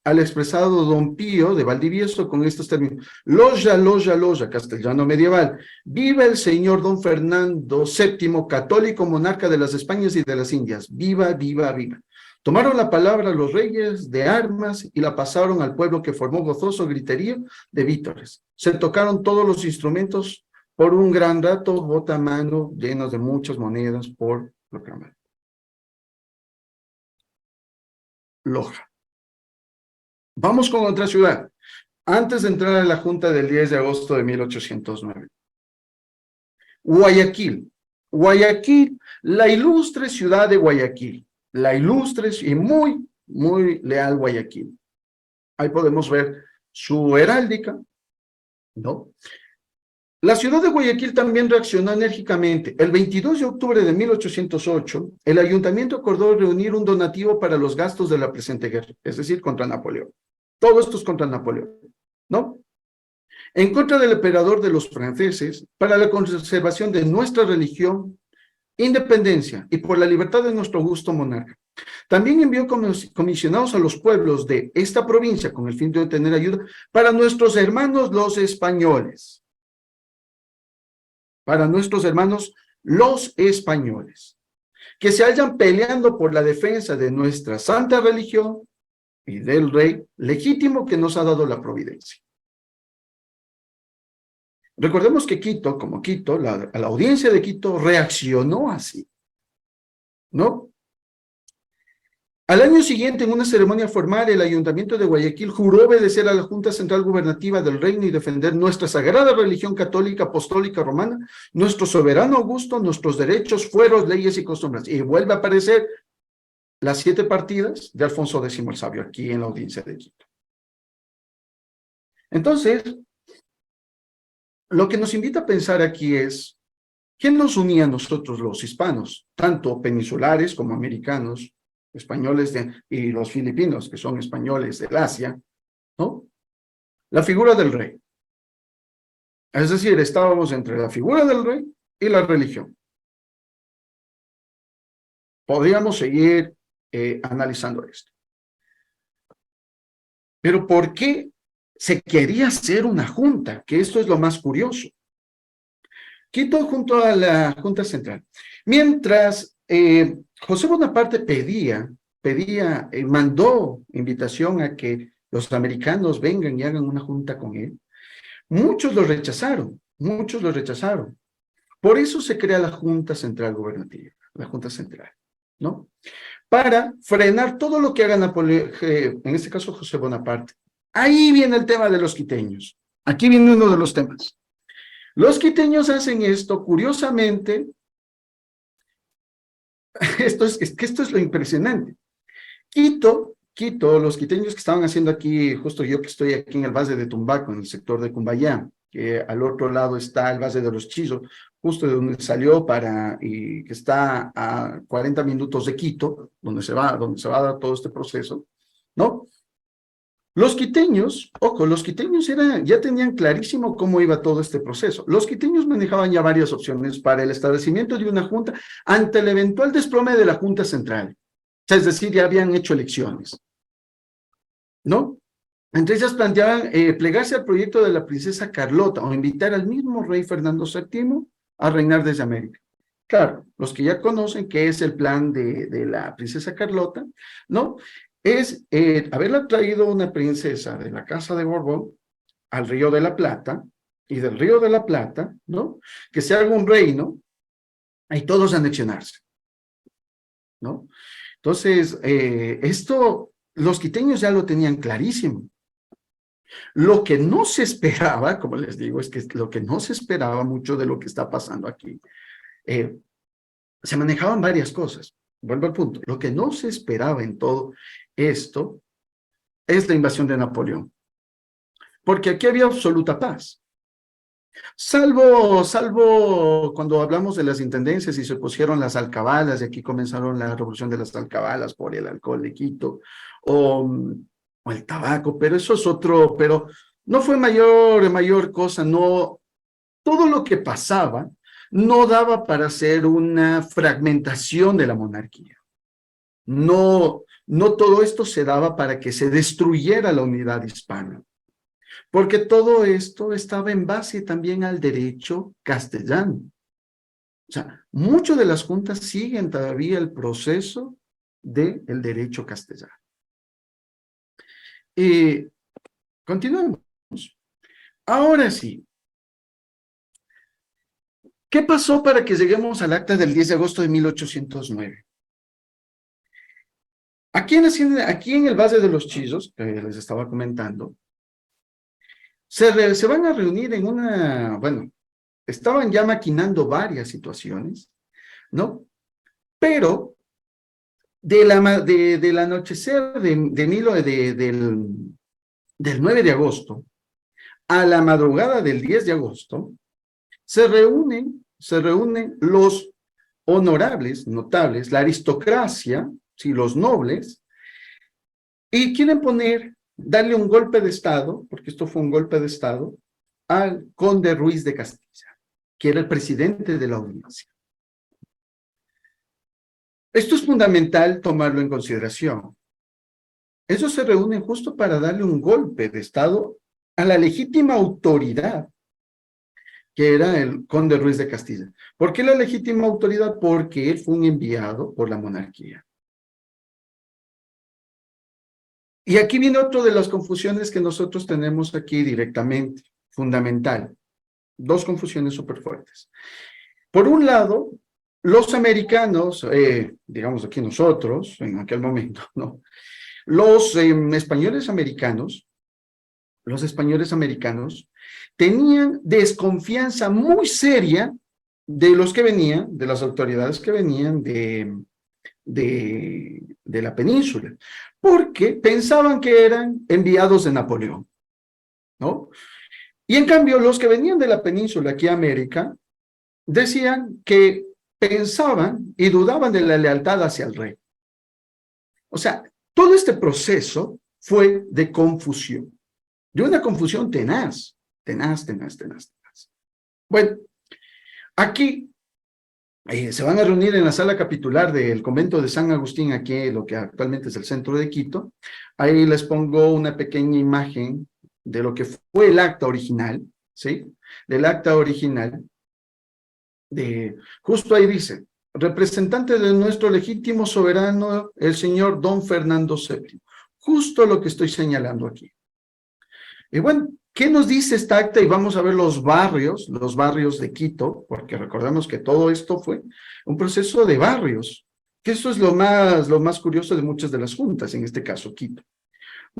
al expresado don Pío de Valdivieso, con estos términos: loya, loya, loya, castellano medieval, viva el señor don Fernando VII, católico monarca de las Españas y de las Indias, viva, viva, viva. Tomaron la palabra los reyes de armas y la pasaron al pueblo, que formó gozoso griterío de vítores. Se tocaron todos los instrumentos por un gran rato, bota a mano, llenos de muchas monedas por proclamar. Loja. Vamos con otra ciudad, antes de entrar a la junta del 10 de agosto de 1809. Guayaquil. Guayaquil, la ilustre ciudad de Guayaquil. La ilustre y muy, muy leal Guayaquil. Ahí podemos ver su heráldica, ¿no? La ciudad de Guayaquil también reaccionó enérgicamente. El 22 de octubre de 1808, el ayuntamiento acordó reunir un donativo para los gastos de la presente guerra, es decir, contra Napoleón. Todo esto es contra Napoleón, ¿no? En contra del emperador de los franceses, para la conservación de nuestra religión, independencia y por la libertad de nuestro augusto monarca. También envió comisionados a los pueblos de esta provincia con el fin de obtener ayuda para nuestros hermanos los españoles. Para nuestros hermanos los españoles, que se hallan peleando por la defensa de nuestra santa religión y del rey legítimo que nos ha dado la providencia. Recordemos que Quito, como Quito, la audiencia de Quito reaccionó así, ¿no? Al año siguiente, en una ceremonia formal, el Ayuntamiento de Guayaquil juró obedecer a la Junta Central Gubernativa del Reino y defender nuestra sagrada religión católica, apostólica, romana, nuestro soberano Augusto, nuestros derechos, fueros, leyes y costumbres. Y vuelve a aparecer las 7 partidas de Alfonso X el Sabio, aquí en la audiencia de Quito. Entonces, lo que nos invita a pensar aquí es, ¿quién nos unía a nosotros los hispanos, tanto peninsulares como americanos, españoles y los filipinos, que son españoles del Asia, ¿no? La figura del rey. Es decir, estábamos entre la figura del rey y la religión. Podríamos seguir analizando esto. Pero ¿por qué se quería hacer una junta? Que esto es lo más curioso. Quito junto a la Junta Central. Mientras José Bonaparte mandó invitación a que los americanos vengan y hagan una junta con él, muchos lo rechazaron. Por eso se crea la Junta Central Gubernativa, la Junta Central, ¿no? Para frenar todo lo que haga Napoleón, en este caso José Bonaparte. Ahí viene el tema de los quiteños. Aquí viene uno de los temas. Los quiteños hacen esto, curiosamente, esto es lo impresionante. Quito, los quiteños que estaban haciendo aquí, justo yo que estoy aquí en el Valle de Tumbaco, en el sector de Cumbayá, que al otro lado está el Valle de los Chillos, justo de donde salió y que está a 40 minutos de Quito, donde se va a dar todo este proceso, ¿no? Los quiteños, ojo, los quiteños ya tenían clarísimo cómo iba todo este proceso. Los quiteños manejaban ya varias opciones para el establecimiento de una junta ante el eventual desplome de la Junta Central. O sea, es decir, ya habían hecho elecciones, ¿no? Entre ellas planteaban plegarse al proyecto de la princesa Carlota o invitar al mismo rey Fernando VII a reinar desde América. Claro, los que ya conocen qué es el plan de la princesa Carlota, ¿no? Es haberla traído una princesa de la casa de Borbón al Río de la Plata, y del Río de la Plata, ¿no? Que se haga un reino y todos anexionarse, ¿no? Entonces, esto los quiteños ya lo tenían clarísimo. Lo que no se esperaba, como les digo, es que lo que no se esperaba mucho de lo que está pasando aquí, se manejaban varias cosas. Vuelvo al punto. Lo que no se esperaba en todo esto es la invasión de Napoleón. Porque aquí había absoluta paz. Salvo cuando hablamos de las intendencias y se pusieron las alcabalas, y aquí comenzaron la revolución de las alcabalas por el alcohol de Quito, o el tabaco, pero eso es otro, pero no fue mayor cosa, no, todo lo que pasaba no daba para hacer una fragmentación de la monarquía. No todo esto se daba para que se destruyera la unidad hispana, porque todo esto estaba en base también al derecho castellano. O sea, muchas de las juntas siguen todavía el proceso del derecho castellano. Continuamos. Ahora sí. ¿Qué pasó para que lleguemos al acta del 10 de agosto de 1809? Aquí en el Valle de los Chillos, que les estaba comentando, se van a reunir en bueno, estaban ya maquinando varias situaciones, ¿no? Pero del anochecer del 9 de agosto a la madrugada del 10 de agosto, se reúnen los honorables, notables, la aristocracia, ¿sí? Los nobles, y quieren darle un golpe de Estado, porque esto fue un golpe de Estado, al conde Ruiz de Castilla, que era el presidente de la audiencia. Esto es fundamental tomarlo en consideración. Ellos se reúnen justo para darle un golpe de Estado a la legítima autoridad que era el conde Ruiz de Castilla. ¿Por qué la legítima autoridad? Porque él fue un enviado por la monarquía. Y aquí viene otra de las confusiones que nosotros tenemos aquí directamente, fundamental. Dos confusiones súper fuertes. Por un lado, los americanos, digamos aquí nosotros, en aquel momento, ¿no? Los españoles americanos tenían desconfianza muy seria de los que venían, de las autoridades que venían de la península, porque pensaban que eran enviados de Napoleón, ¿no? Y en cambio, los que venían de la península aquí a América, decían que pensaban y dudaban de la lealtad hacia el rey. O sea, todo este proceso fue de confusión, de una confusión tenaz. Bueno, aquí se van a reunir en la sala capitular del convento de San Agustín, aquí lo que actualmente es el centro de Quito. Ahí les pongo una pequeña imagen de lo que fue el acta original, ¿sí? Del acta original. Justo ahí dice, representante de nuestro legítimo soberano, el señor Don Fernando VII. Justo lo que estoy señalando aquí. Y bueno, ¿qué nos dice esta acta? Y vamos a ver los barrios de Quito, porque recordemos que todo esto fue un proceso de barrios, que eso es lo más curioso de muchas de las juntas, en este caso Quito.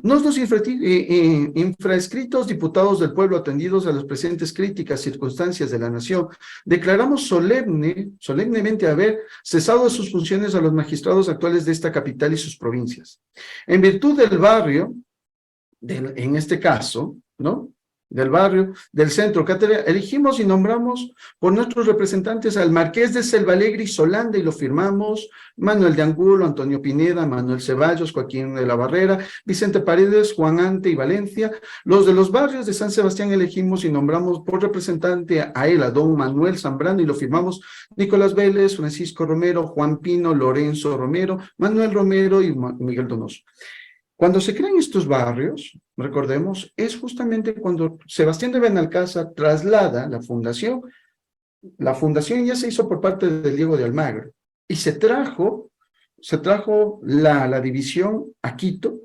Los infrascritos diputados del pueblo, atendidos a las presentes críticas circunstancias de la nación, declaramos solemnemente haber cesado de sus funciones a los magistrados actuales de esta capital y sus provincias. En virtud del barrio, en este caso, ¿no? Del barrio, del centro, elegimos y nombramos por nuestros representantes al Marqués de Selvalegre y Solanda, y lo firmamos Manuel de Angulo, Antonio Pineda, Manuel Ceballos, Joaquín de la Barrera, Vicente Paredes, Juan Ante y Valencia. Los de los barrios de San Sebastián elegimos y nombramos por representante a él, a don Manuel Zambrano, y lo firmamos Nicolás Vélez, Francisco Romero, Juan Pino, Lorenzo Romero, Manuel Romero y Miguel Donoso. Cuando se crean estos barrios, recordemos, es justamente cuando Sebastián de Benalcázar traslada la fundación ya se hizo por parte de Diego de Almagro, y se trajo la división a Quito,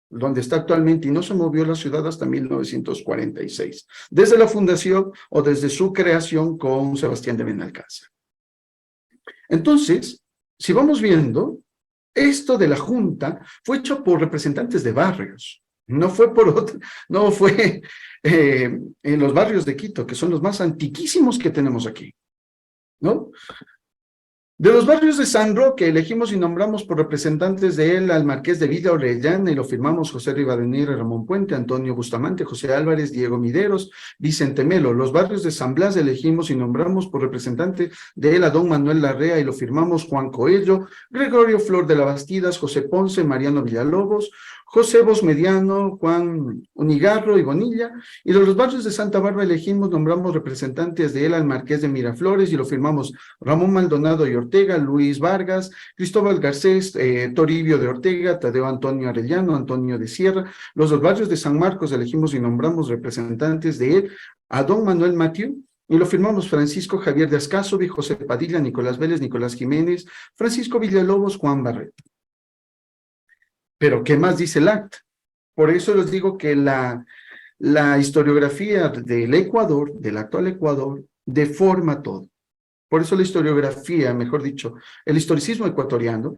donde está actualmente, y no se movió la ciudad hasta 1946, desde la fundación o desde su creación con Sebastián de Benalcázar. Entonces, si vamos viendo, esto de la Junta fue hecho por representantes de barrios, no fue en los barrios de Quito, que son los más antiquísimos que tenemos aquí, ¿no? De los barrios de San Roque, elegimos y nombramos por representantes de él al Marqués de Villa Orellana, y lo firmamos José Rivadeneira, Ramón Puente, Antonio Bustamante, José Álvarez, Diego Mideros, Vicente Melo. Los barrios de San Blas elegimos y nombramos por representante de él a don Manuel Larrea, y lo firmamos Juan Coello, Gregorio Flor de la Bastidas, José Ponce, Mariano Villalobos, José Bosmediano, Juan Unigarro y Bonilla. Y de los barrios de Santa Bárbara elegimos, nombramos representantes de él al Marqués de Miraflores, y lo firmamos Ramón Maldonado y Ortega, Luis Vargas, Cristóbal Garcés, Toribio de Ortega, Tadeo Antonio Arellano, Antonio de Sierra. Los dos barrios de San Marcos elegimos y nombramos representantes de él a don Manuel Mathieu, y lo firmamos Francisco Javier de Ascasovi, José Padilla, Nicolás Vélez, Nicolás Jiménez, Francisco Villalobos, Juan Barreto. Pero, ¿qué más dice el acta? Por eso les digo que la historiografía del Ecuador, del actual Ecuador, deforma todo. Por eso la historiografía, mejor dicho, el historicismo ecuatoriano,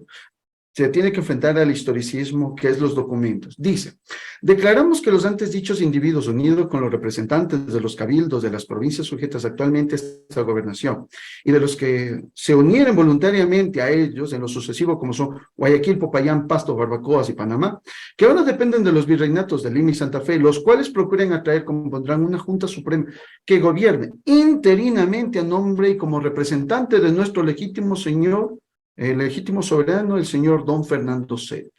se tiene que enfrentar al historicismo que es los documentos. Dice, declaramos que los antes dichos individuos, unidos con los representantes de los cabildos de las provincias sujetas actualmente a esta gobernación, y de los que se unieren voluntariamente a ellos en lo sucesivo, como son Guayaquil, Popayán, Pasto, Barbacoas y Panamá, que ahora dependen de los virreinatos de Lima y Santa Fe, los cuales procuren atraer, como pondrán, una Junta Suprema que gobierne interinamente a nombre y como representante de nuestro legítimo señor, el legítimo soberano, el señor Don Fernando VII.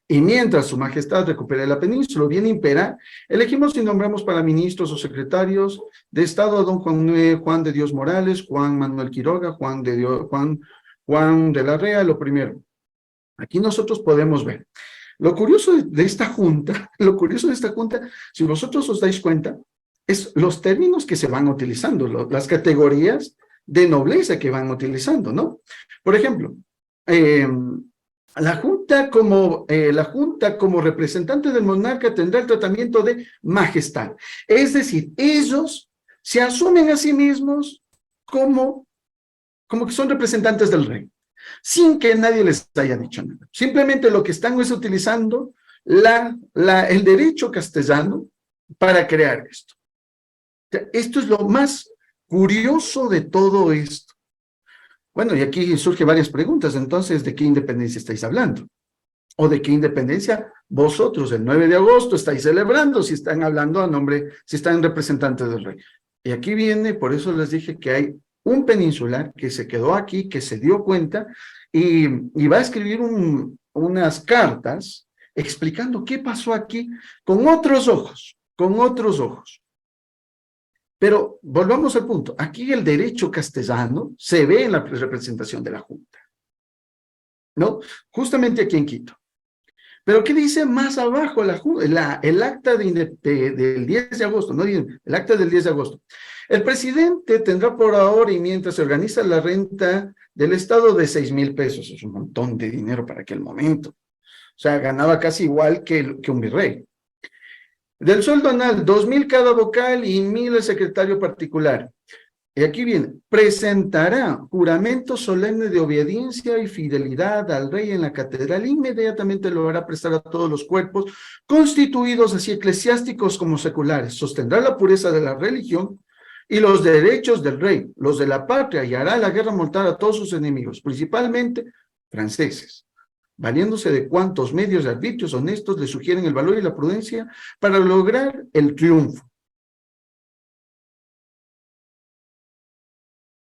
Y mientras su majestad recupere la península, bien imperar, elegimos y nombramos para ministros o secretarios de Estado a don Juan de Dios Morales, Juan Manuel Quiroga, Juan Juan de la Rea, lo primero. Aquí nosotros podemos ver. Lo curioso de esta junta, lo curioso de esta junta, si vosotros os dais cuenta, es los términos que se van utilizando, las categorías de nobleza que van utilizando, ¿no? Por ejemplo, la junta como representante del monarca tendrá el tratamiento de majestad. Es decir, ellos se asumen a sí mismos como que son representantes del rey, sin que nadie les haya dicho nada. Simplemente lo que están es utilizando el derecho castellano para crear esto. Esto es lo más curioso de todo esto. Bueno, y aquí surgen varias preguntas. Entonces, ¿de qué independencia estáis hablando? ¿O de qué independencia vosotros el 9 de agosto estáis celebrando si están hablando a nombre, si están representantes del rey? Y aquí viene, por eso les dije que hay un peninsular que se quedó aquí, que se dio cuenta y va a escribir unas cartas explicando qué pasó aquí con otros ojos, con otros ojos. Pero volvamos al punto. Aquí el derecho castellano se ve en la representación de la Junta, ¿no? Justamente aquí en Quito. Pero ¿qué dice más abajo el acta del 10 de agosto? No, el acta del 10 de agosto. El presidente tendrá por ahora y mientras se organiza la renta del Estado de 6,000 pesos. Es un montón de dinero para aquel momento. O sea, ganaba casi igual que un virrey. Del sueldo anual, 2,000 cada vocal y 1,000 el secretario particular. Y aquí viene, presentará juramento solemne de obediencia y fidelidad al rey en la catedral, inmediatamente lo hará prestar a todos los cuerpos constituidos así eclesiásticos como seculares, sostendrá la pureza de la religión y los derechos del rey, los de la patria, y hará la guerra mortal a todos sus enemigos, principalmente franceses, valiéndose de cuantos medios de arbitrios honestos le sugieren el valor y la prudencia para lograr el triunfo.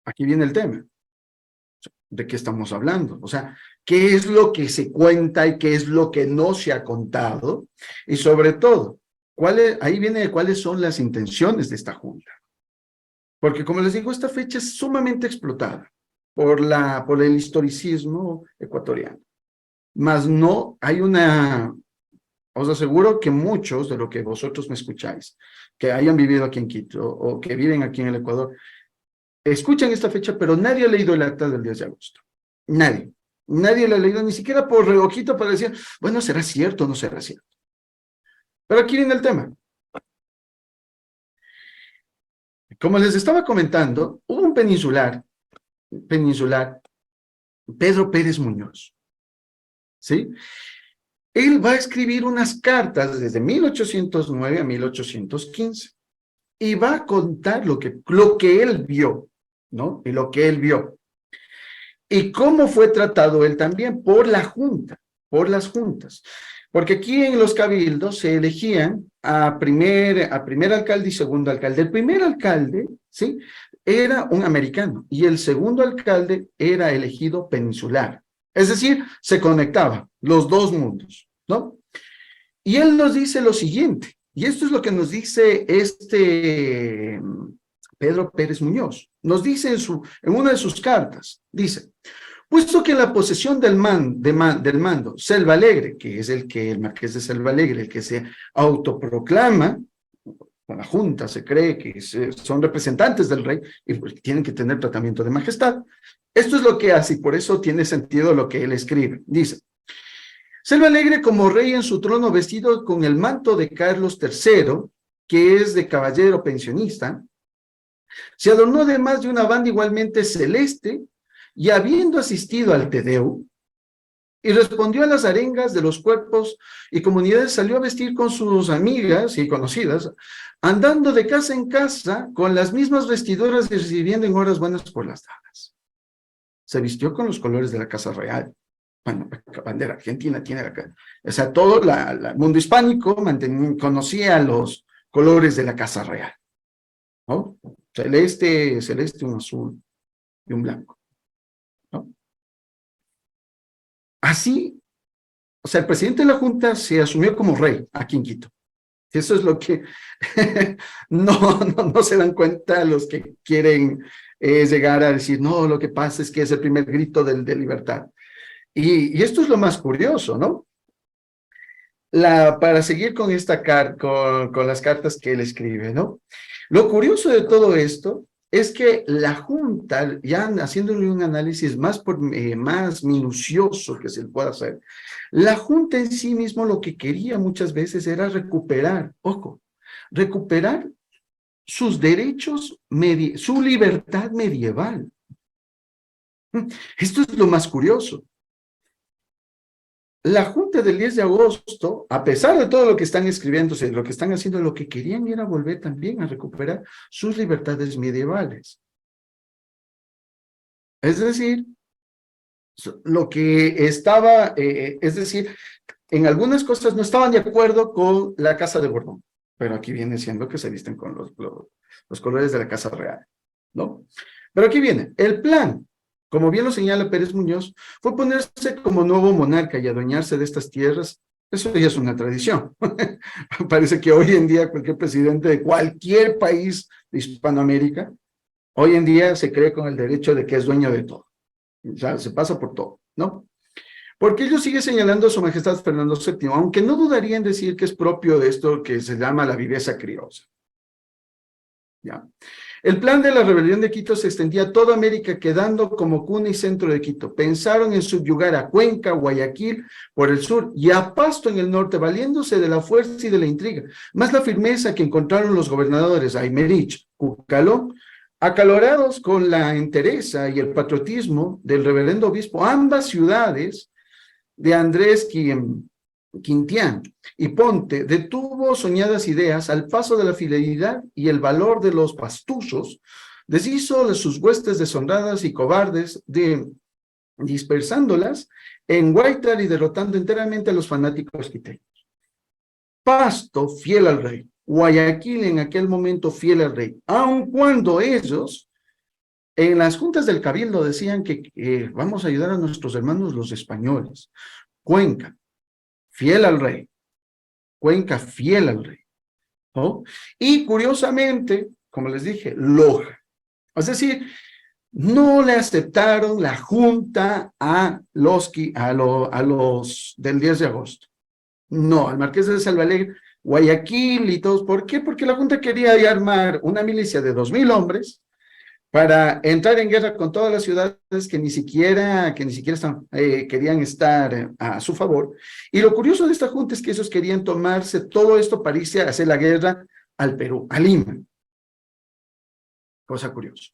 Aquí viene el tema. ¿De qué estamos hablando? O sea, ¿qué es lo que se cuenta y qué es lo que no se ha contado? Y sobre todo, ahí viene cuáles son las intenciones de esta junta. Porque como les digo, esta fecha es sumamente explotada por el historicismo ecuatoriano. Mas no hay os aseguro que muchos de lo que vosotros me escucháis, que hayan vivido aquí en Quito o que viven aquí en el Ecuador, escuchan esta fecha, pero nadie ha leído el acta del 10 de agosto. Nadie. Nadie la ha leído, ni siquiera por reojito para decir, bueno, ¿será cierto o no será cierto? Pero aquí viene el tema. Como les estaba comentando, hubo un peninsular, Pedro Pérez Muñoz, ¿sí? Él va a escribir unas cartas desde 1809 a 1815 y va a contar lo que él vio, ¿no? Y lo que él vio. Y cómo fue tratado él también por la Junta, por las juntas. Porque aquí en los cabildos se elegían a primer alcalde y segundo alcalde. El primer alcalde, ¿sí? Era un americano y el segundo alcalde era elegido peninsular. Es decir, se conectaban los dos mundos, ¿no? Y él nos dice lo siguiente, y esto es lo que nos dice Pedro Pérez Muñoz. Nos dice en una de sus cartas, dice, puesto que la posesión del mando, Selva Alegre, que es el marqués de Selva Alegre, el que se autoproclama, la Junta se cree que son representantes del rey y tienen que tener tratamiento de majestad. Esto es lo que hace y por eso tiene sentido lo que él escribe. Dice, Selva Alegre como rey en su trono vestido con el manto de Carlos III, que es de caballero pensionista, se adornó además de una banda igualmente celeste y habiendo asistido al Te Deum, y respondió a las arengas de los cuerpos y comunidades, salió a vestir con sus amigas y conocidas, andando de casa en casa con las mismas vestiduras y recibiendo en horas buenas por las damas. Se vistió con los colores de la Casa Real. Bueno, la bandera argentina tiene acá. O sea, todo el mundo hispánico conocía los colores de la Casa Real, ¿no? Celeste, un azul y un blanco, ¿no? Así, o sea, el presidente de la Junta se asumió como rey aquí en Quito. Eso es lo que no se dan cuenta los que quieren es llegar a decir, no, lo que pasa es que es el primer grito de libertad. Y esto es lo más curioso, ¿no? Para seguir con, con las cartas que él escribe, ¿no? Lo curioso de todo esto es que la Junta, ya haciéndole un análisis más minucioso que se pueda hacer, la Junta en sí mismo lo que quería muchas veces era recuperar, ojo, recuperar sus derechos, su libertad medieval. Esto es lo más curioso. La Junta del 10 de agosto, a pesar de todo lo que están escribiéndose, lo que están haciendo, lo que querían era volver también a recuperar sus libertades medievales. Es decir, lo que estaba, es decir, en algunas cosas no estaban de acuerdo con la Casa de Borbón, pero aquí viene siendo que se visten con los colores de la Casa Real, ¿no? Pero aquí viene, el plan, como bien lo señala Pérez Muñoz, fue ponerse como nuevo monarca y adueñarse de estas tierras. Eso ya es una tradición. Parece que hoy en día cualquier presidente de cualquier país de Hispanoamérica, hoy en día se cree con el derecho de que es dueño de todo. O sea, se pasa por todo, ¿no? Porque ellos siguen señalando a su majestad Fernando VII, aunque no dudaría en decir que es propio de esto que se llama la viveza criosa. ¿Ya? El plan de la rebelión de Quito se extendía a toda América, quedando como cuna y centro de Quito. Pensaron en subyugar a Cuenca, Guayaquil por el sur y a Pasto en el norte, valiéndose de la fuerza y de la intriga, más la firmeza que encontraron los gobernadores Aymerich, Cucaló, acalorados con la entereza y el patriotismo del reverendo obispo. Ambas ciudades de Andrés Quintián y Ponte detuvo soñadas ideas al paso de la fidelidad y el valor de los pastusos, deshizo sus huestes deshonradas y cobardes, dispersándolas en Guaytar y derrotando enteramente a los fanáticos quiteños. Pasto, fiel al rey. Guayaquil en aquel momento fiel al rey, aun cuando ellos en las juntas del Cabildo decían que vamos a ayudar a nuestros hermanos los españoles. Cuenca, fiel al rey. Cuenca, fiel al rey, ¿no? Y curiosamente, como les dije, Loja. Es decir, no le aceptaron la junta a los del 10 de agosto. No, al Marqués de Salvalegre, Guayaquil y todos. ¿Por qué? Porque la junta quería armar una milicia de 2000 hombres para entrar en guerra con todas las ciudades que ni siquiera querían estar a su favor. Y lo curioso de esta junta es que ellos querían tomarse todo esto para irse a hacer la guerra al Perú, a Lima. Cosa curiosa,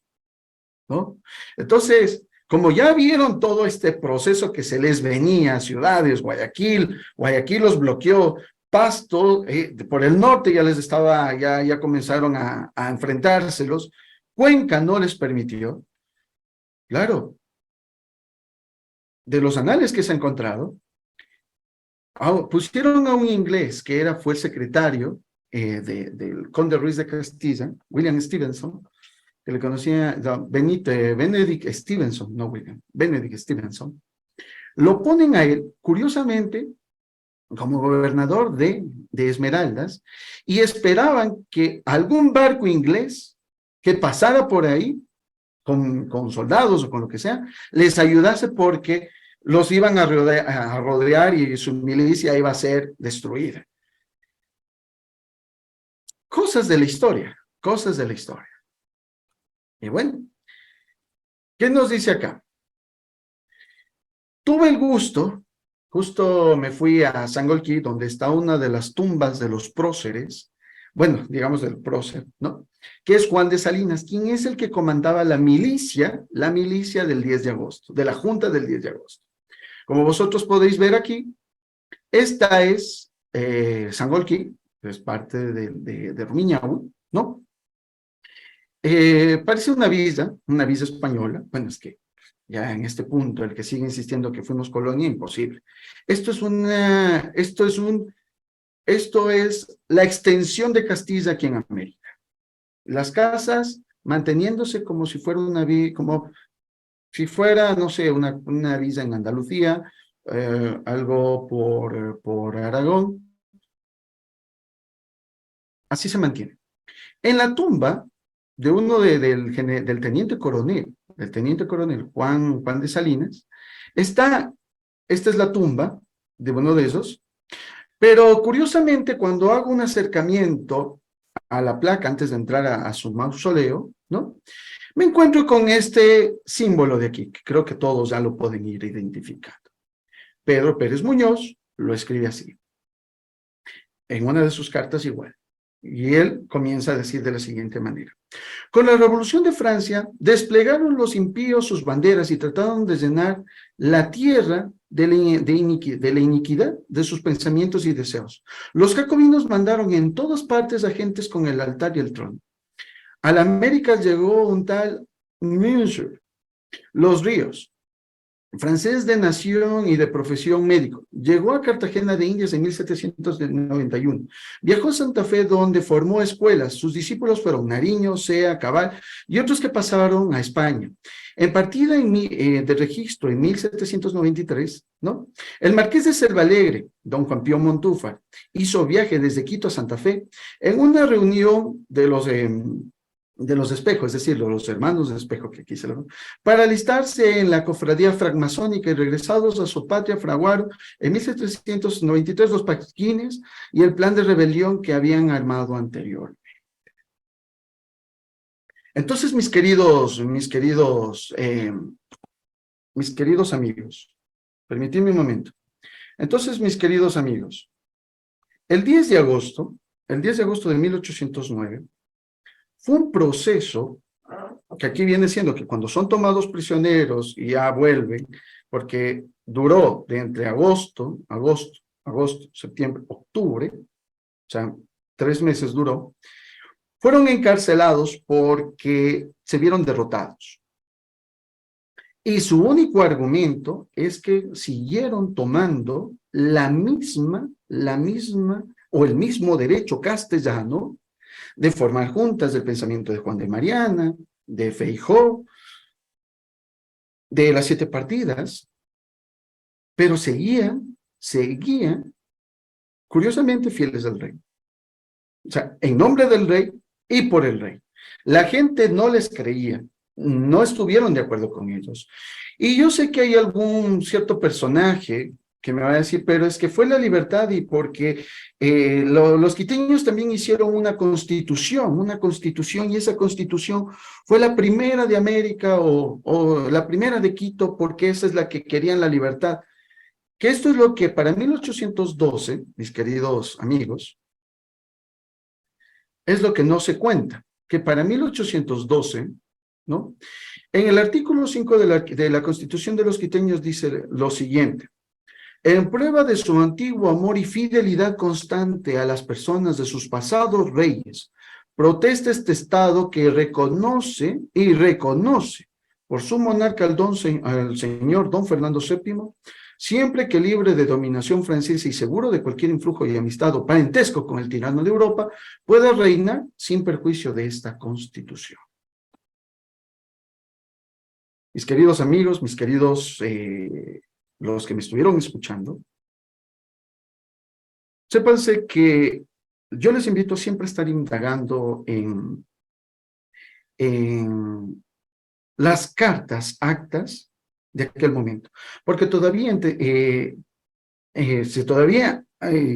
¿no? Entonces, como ya vieron todo este proceso que se les venía a ciudades, Guayaquil los bloqueó, Pasto, por el norte ya les estaba, ya comenzaron a enfrentárselos, Cuenca no les permitió, claro, de los anales que se ha encontrado, pusieron a un inglés que fue el secretario del conde Ruiz de Castilla, William Stevenson, que le conocía, Benedict Stevenson, no William, Benedict Stevenson, lo ponen a él, curiosamente, como gobernador de Esmeraldas, y esperaban que algún barco inglés que pasara por ahí, con soldados o con lo que sea, les ayudase porque los iban a rodear y su milicia iba a ser destruida. Cosas de la historia, cosas de la historia. Y bueno, ¿qué nos dice acá? Tuve el gusto, justo me fui a Sangolquí, donde está una de las tumbas de los próceres, bueno, digamos del prócer, ¿no? Que es Juan de Salinas, quien es el que comandaba la milicia del 10 de agosto, de la Junta del 10 de agosto. Como vosotros podéis ver aquí, esta es Sangolquí, es parte de Rumiñahui, ¿no? Parece una villa española, bueno, es que ya en este punto, el que sigue insistiendo que fuimos colonia, imposible. Esto es la extensión de Castilla aquí en América. Las casas manteniéndose como si fuera como si fuera, no sé, una villa en Andalucía, algo por Aragón. Así se mantiene. En la tumba de uno del teniente coronel Juan de Salinas. Esta es la tumba de uno de esos, pero curiosamente cuando hago un acercamiento a la placa antes de entrar a su mausoleo, ¿no? Me encuentro con este símbolo de aquí, que creo que todos ya lo pueden ir identificando. Pedro Pérez Muñoz lo escribe así, en una de sus cartas igual. Y él comienza a decir de la siguiente manera: con la Revolución de Francia, desplegaron los impíos sus banderas y trataron de llenar la tierra de la iniquidad de sus pensamientos y deseos. Los jacobinos mandaron en todas partes a gentes con el altar y el trono. A la América llegó un tal Müntzer, los ríos, francés de nación y de profesión médico. Llegó a Cartagena de Indias en 1791. Viajó a Santa Fe, donde formó escuelas. Sus discípulos fueron Nariño, Sea, Cabal y otros que pasaron a España. En partida de registro en 1793, ¿no? El marqués de Selvalegre, don Juan Pío Montúfar, hizo viaje desde Quito a Santa Fe en una reunión de los Espejos, es decir, los hermanos de Espejo, que aquí se lo... para alistarse en la cofradía francmasónica y regresados a su patria fraguaron en 1793 los pasquines y el plan de rebelión que habían armado anteriormente. Entonces, mis queridos amigos, permitidme un momento. Entonces, mis queridos amigos, el 10 de agosto de 1809, fue un proceso que aquí viene siendo que cuando son tomados prisioneros y ya vuelven, porque duró de entre agosto, septiembre, octubre, o sea, 3 meses duró, fueron encarcelados porque se vieron derrotados. Y su único argumento es que siguieron tomando la misma, o el mismo derecho castellano de formar juntas del pensamiento de Juan de Mariana, de Feijó, de las 7 partidas, pero seguían, curiosamente, fieles al rey. O sea, en nombre del rey y por el rey. La gente no les creía, no estuvieron de acuerdo con ellos. Y yo sé que hay algún cierto personaje que me va a decir, pero es que fue la libertad y porque los quiteños también hicieron una constitución, y esa constitución fue la primera de América o la primera de Quito, porque esa es la que querían la libertad. Que esto es lo que para 1812, mis queridos amigos, es lo que no se cuenta, que para 1812, ¿no? En el artículo 5 de la Constitución de los quiteños dice lo siguiente: en prueba de su antiguo amor y fidelidad constante a las personas de sus pasados reyes, protesta este Estado que reconoce por su monarca al señor don Fernando VII, siempre que libre de dominación francesa y seguro de cualquier influjo y amistad o parentesco con el tirano de Europa, pueda reinar sin perjuicio de esta Constitución. Mis queridos amigos, mis queridos los que me estuvieron escuchando, sépanse que yo les invito siempre a estar indagando en las cartas, actas de aquel momento, porque todavía,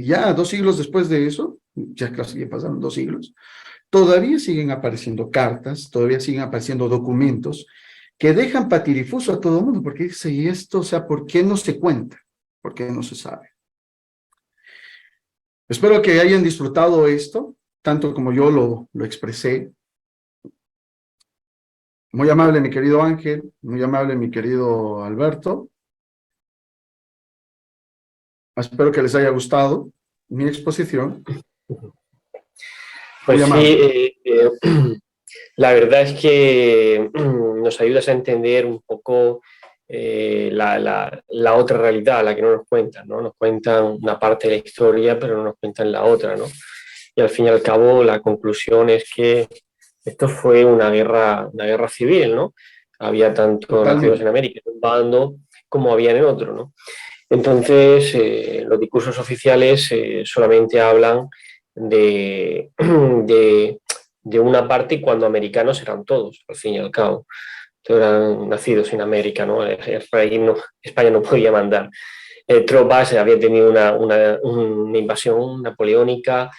ya 2 siglos después de eso, ya casi pasaron 2 siglos, todavía siguen apareciendo cartas, todavía siguen apareciendo documentos que dejan patirifuso a todo el mundo, porque dice, y esto, o sea, ¿por qué no se cuenta? ¿Por qué no se sabe? Espero que hayan disfrutado esto, tanto como yo lo expresé. Muy amable, mi querido Ángel, muy amable, mi querido Alberto. Espero que les haya gustado mi exposición. Pues sí, la verdad es que nos ayudas a entender un poco la otra realidad, la que no nos cuentan, ¿no? Nos cuentan una parte de la historia, pero no nos cuentan la otra, ¿no? Y al fin y al cabo la conclusión es que esto fue una guerra civil, ¿no? Había tanto nacidos en América en un bando como había en otro, ¿no? Entonces, los discursos oficiales solamente hablan de de una parte cuando americanos eran todos, al fin y al cabo. Todos eran nacidos en América, ¿no? España no podía mandar tropas, había tenido una invasión napoleónica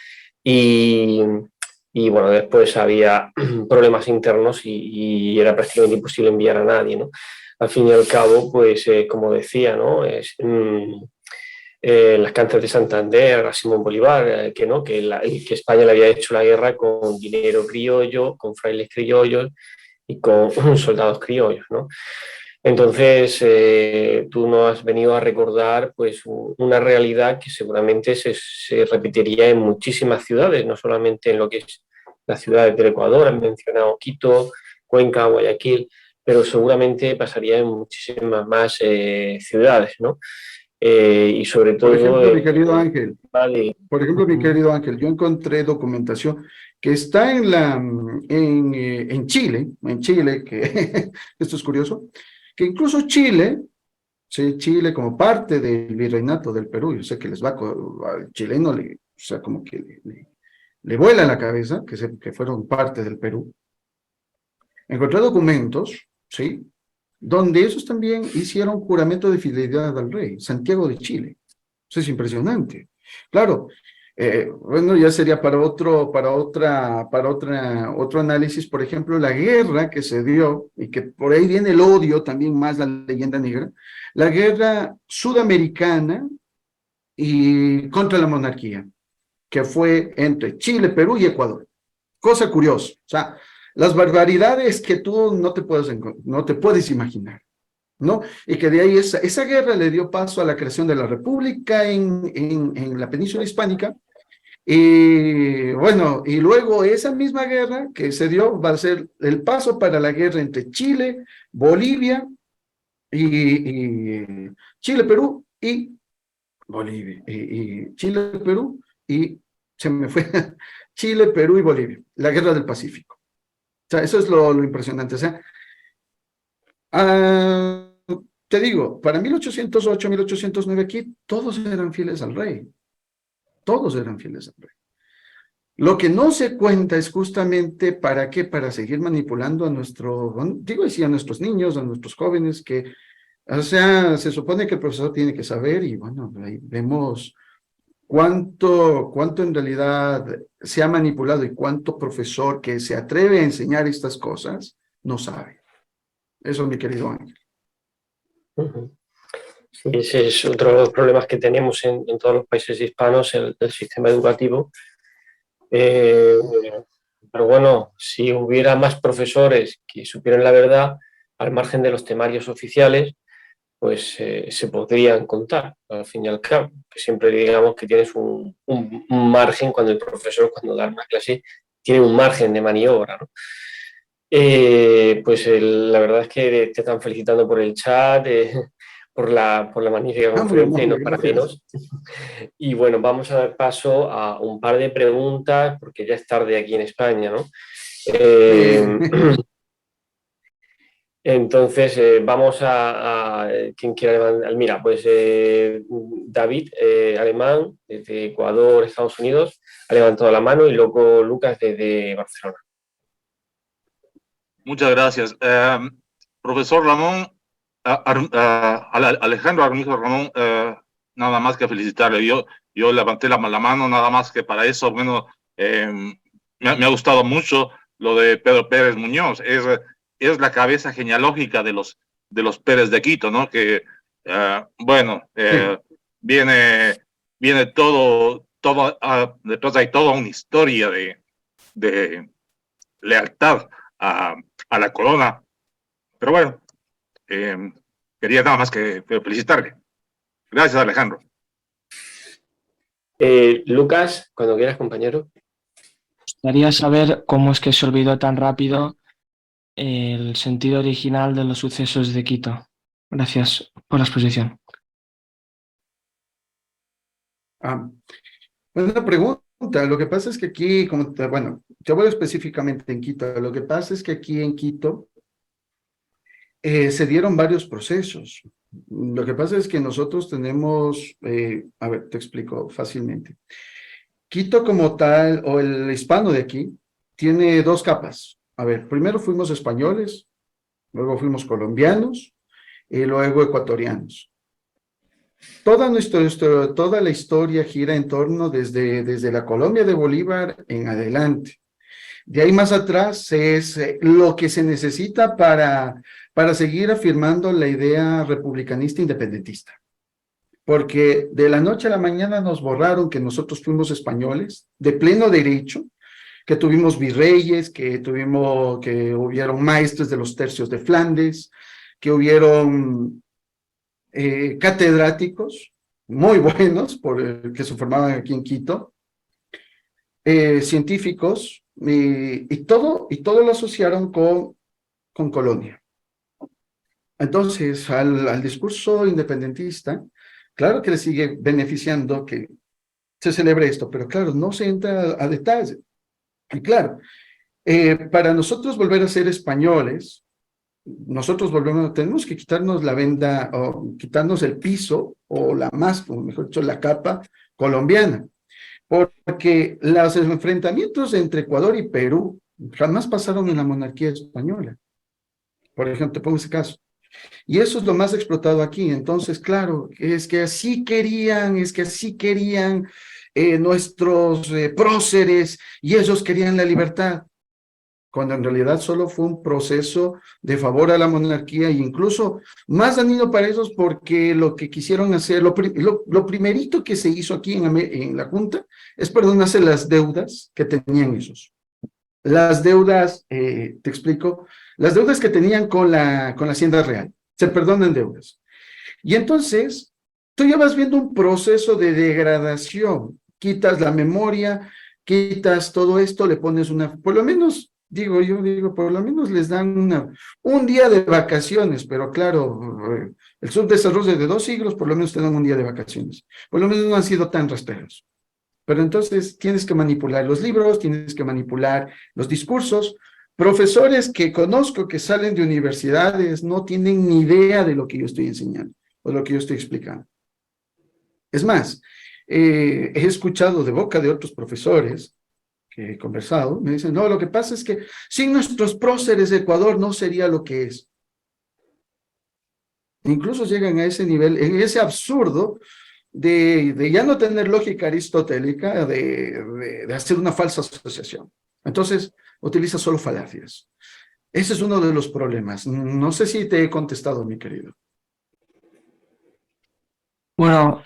y, y, bueno, después había problemas internos y era prácticamente imposible enviar a nadie, ¿no? Al fin y al cabo, pues como decía, ¿no? Las cantas de Santander, a Simón Bolívar, que, ¿no? Que España le había hecho la guerra con dinero criollo, con frailes criollos y con soldados criollos, ¿no? Entonces, tú nos has venido a recordar pues, una realidad que seguramente se repetiría en muchísimas ciudades, no solamente en lo que es las ciudades del Ecuador, han mencionado Quito, Cuenca, Guayaquil, pero seguramente pasaría en muchísimas más ciudades, ¿no? Y sobre Por todo, ejemplo, mi querido Ángel, vale. por ejemplo, mi querido Ángel, yo encontré documentación que está en Chile, que esto es curioso, que incluso Chile, sí, Chile como parte del virreinato del Perú, yo sé que les va al chileno, o sea, como que le vuela en la cabeza que fueron parte del Perú. Encontré documentos, ¿sí? Donde ellos también hicieron juramento de fidelidad al rey, Santiago de Chile. Eso es impresionante. Claro, bueno, ya sería otro análisis, por ejemplo, la guerra que se dio, y que por ahí viene el odio, también más la leyenda negra, la guerra sudamericana y contra la monarquía, que fue entre Chile, Perú y Ecuador. Cosa curiosa, o sea, las barbaridades que tú no te puedes imaginar, ¿no? Y que de ahí esa guerra le dio paso a la creación de la República en la península hispánica, y bueno, y luego esa misma guerra que se dio va a ser el paso para la guerra entre Chile, Bolivia, y Chile, Perú y Bolivia, y Chile, Perú, y se me fue Chile, Perú y Bolivia, la guerra del Pacífico. O sea, eso es lo impresionante. O sea, ah, te digo, para 1808, 1809 aquí, todos eran fieles al rey. Todos eran fieles al rey. Lo que no se cuenta es justamente para qué, para seguir manipulando a digo así, a nuestros niños, a nuestros jóvenes, que, o sea, se supone que el profesor tiene que saber, y bueno, ahí vemos cuánto en realidad se ha manipulado y cuánto profesor que se atreve a enseñar estas cosas no sabe. Eso, mi querido Ángel. Sí, ese es otro de los problemas que tenemos en todos los países hispanos, el sistema educativo. Eh, pero bueno, si hubiera más profesores que supieran la verdad, al margen de los temarios oficiales, pues se podrían contar, al fin y al cabo. Que siempre digamos que tienes un margen cuando el profesor, cuando da una clase, tiene un margen de maniobra, ¿no? Pues la verdad es que te están felicitando por el chat, por la magnífica Hombre, conferencia y no hombre, es para gracias. menos. Y bueno, vamos a dar paso a un par de preguntas, porque ya es tarde aquí en España, ¿no? Sí. Eh, entonces, vamos ¿quién quiere levantar? Mira, pues David, alemán, desde Ecuador, Estados Unidos, ha levantado la mano y luego Lucas desde Barcelona. Muchas gracias. Profesor Ramón, Alejandro Armijo Ramón, nada más que felicitarle. Yo levanté la mano, nada más que para eso. Bueno, me ha gustado mucho lo de Pedro Pérez Muñoz. Es la cabeza genealógica de los Pérez de Quito, ¿no? Que, bueno, Sí. viene todo, detrás hay toda una historia de lealtad a la corona. Pero bueno, quería nada más que felicitarle. Gracias, Alejandro. Lucas, cuando quieras, compañero. Gustaría saber cómo es que se olvidó tan rápido el sentido original de los sucesos de Quito. Gracias por la exposición. Buena pregunta. Lo que pasa es que aquí, bueno, yo voy específicamente en Quito. Lo que pasa es que aquí en Quito se dieron varios procesos. Lo que pasa es que nosotros tenemos, a ver, te explico fácilmente. Quito como tal, o el hispano de aquí, tiene dos capas. A ver, primero fuimos españoles, luego fuimos colombianos y luego ecuatorianos. Toda la historia gira en torno desde la Colombia de Bolívar en adelante. De ahí más atrás es lo que se necesita para seguir afirmando la idea republicanista independentista. Porque de la noche a la mañana nos borraron que nosotros fuimos españoles, de pleno derecho, que tuvimos virreyes, que hubieron maestres de los tercios de Flandes, que hubieron catedráticos muy buenos que se formaban aquí en Quito, científicos, y todo lo asociaron con Colonia. Entonces, al discurso independentista, claro que le sigue beneficiando que se celebre esto, pero claro, no se entra a detalle. Y claro, para nosotros volver a ser españoles, tenemos que quitarnos la venda, o quitarnos el piso, o la máscara, o mejor dicho, la capa colombiana, porque los enfrentamientos entre Ecuador y Perú jamás pasaron en la monarquía española. Por ejemplo, te pongo ese caso. Y eso es lo más explotado aquí. Entonces, claro, es que así querían nuestros próceres, y ellos querían la libertad, cuando en realidad solo fue un proceso de favor a la monarquía, e incluso más dañino para ellos, porque lo que quisieron hacer, lo primerito que se hizo aquí en la Junta es perdonarse las deudas que tenían ellos. Las deudas, te explico, las deudas que tenían con la Hacienda Real, se perdonan deudas. Y entonces, tú ya vas viendo un proceso de degradación, quitas la memoria, quitas todo esto, le pones por lo menos, por lo menos les dan un día de vacaciones, pero claro, el subdesarrollo de 2 siglos, por lo menos te dan un día de vacaciones. Por lo menos no han sido tan rastreros. Pero entonces tienes que manipular los libros, tienes que manipular los discursos. Profesores que conozco que salen de universidades no tienen ni idea de lo que yo estoy enseñando o de lo que yo estoy explicando. Es más, he escuchado de boca de otros profesores que he conversado, me dicen, no, lo que pasa es que sin nuestros próceres de Ecuador no sería lo que es. Incluso llegan a ese nivel, en ese absurdo de ya no tener lógica aristotélica, de hacer una falsa asociación. Entonces, utiliza solo falacias. Ese es uno de los problemas. No sé si te he contestado, mi querido. Bueno,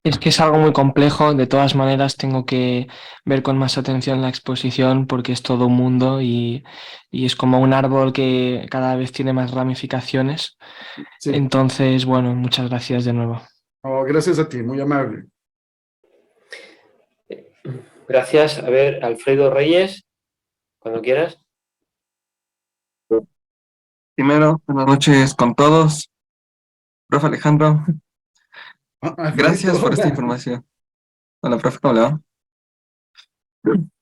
es que es algo muy complejo. De todas maneras, tengo que ver con más atención la exposición porque es todo un mundo y es como un árbol que cada vez tiene más ramificaciones. Sí. Entonces, bueno, muchas gracias de nuevo. Oh, gracias a ti, muy amable. Gracias. A ver, Alfredo Reyes, cuando quieras. Primero, buenas noches con todos. Profe Alejandro, gracias por esta información. Hola, profe, ¿cómo le va?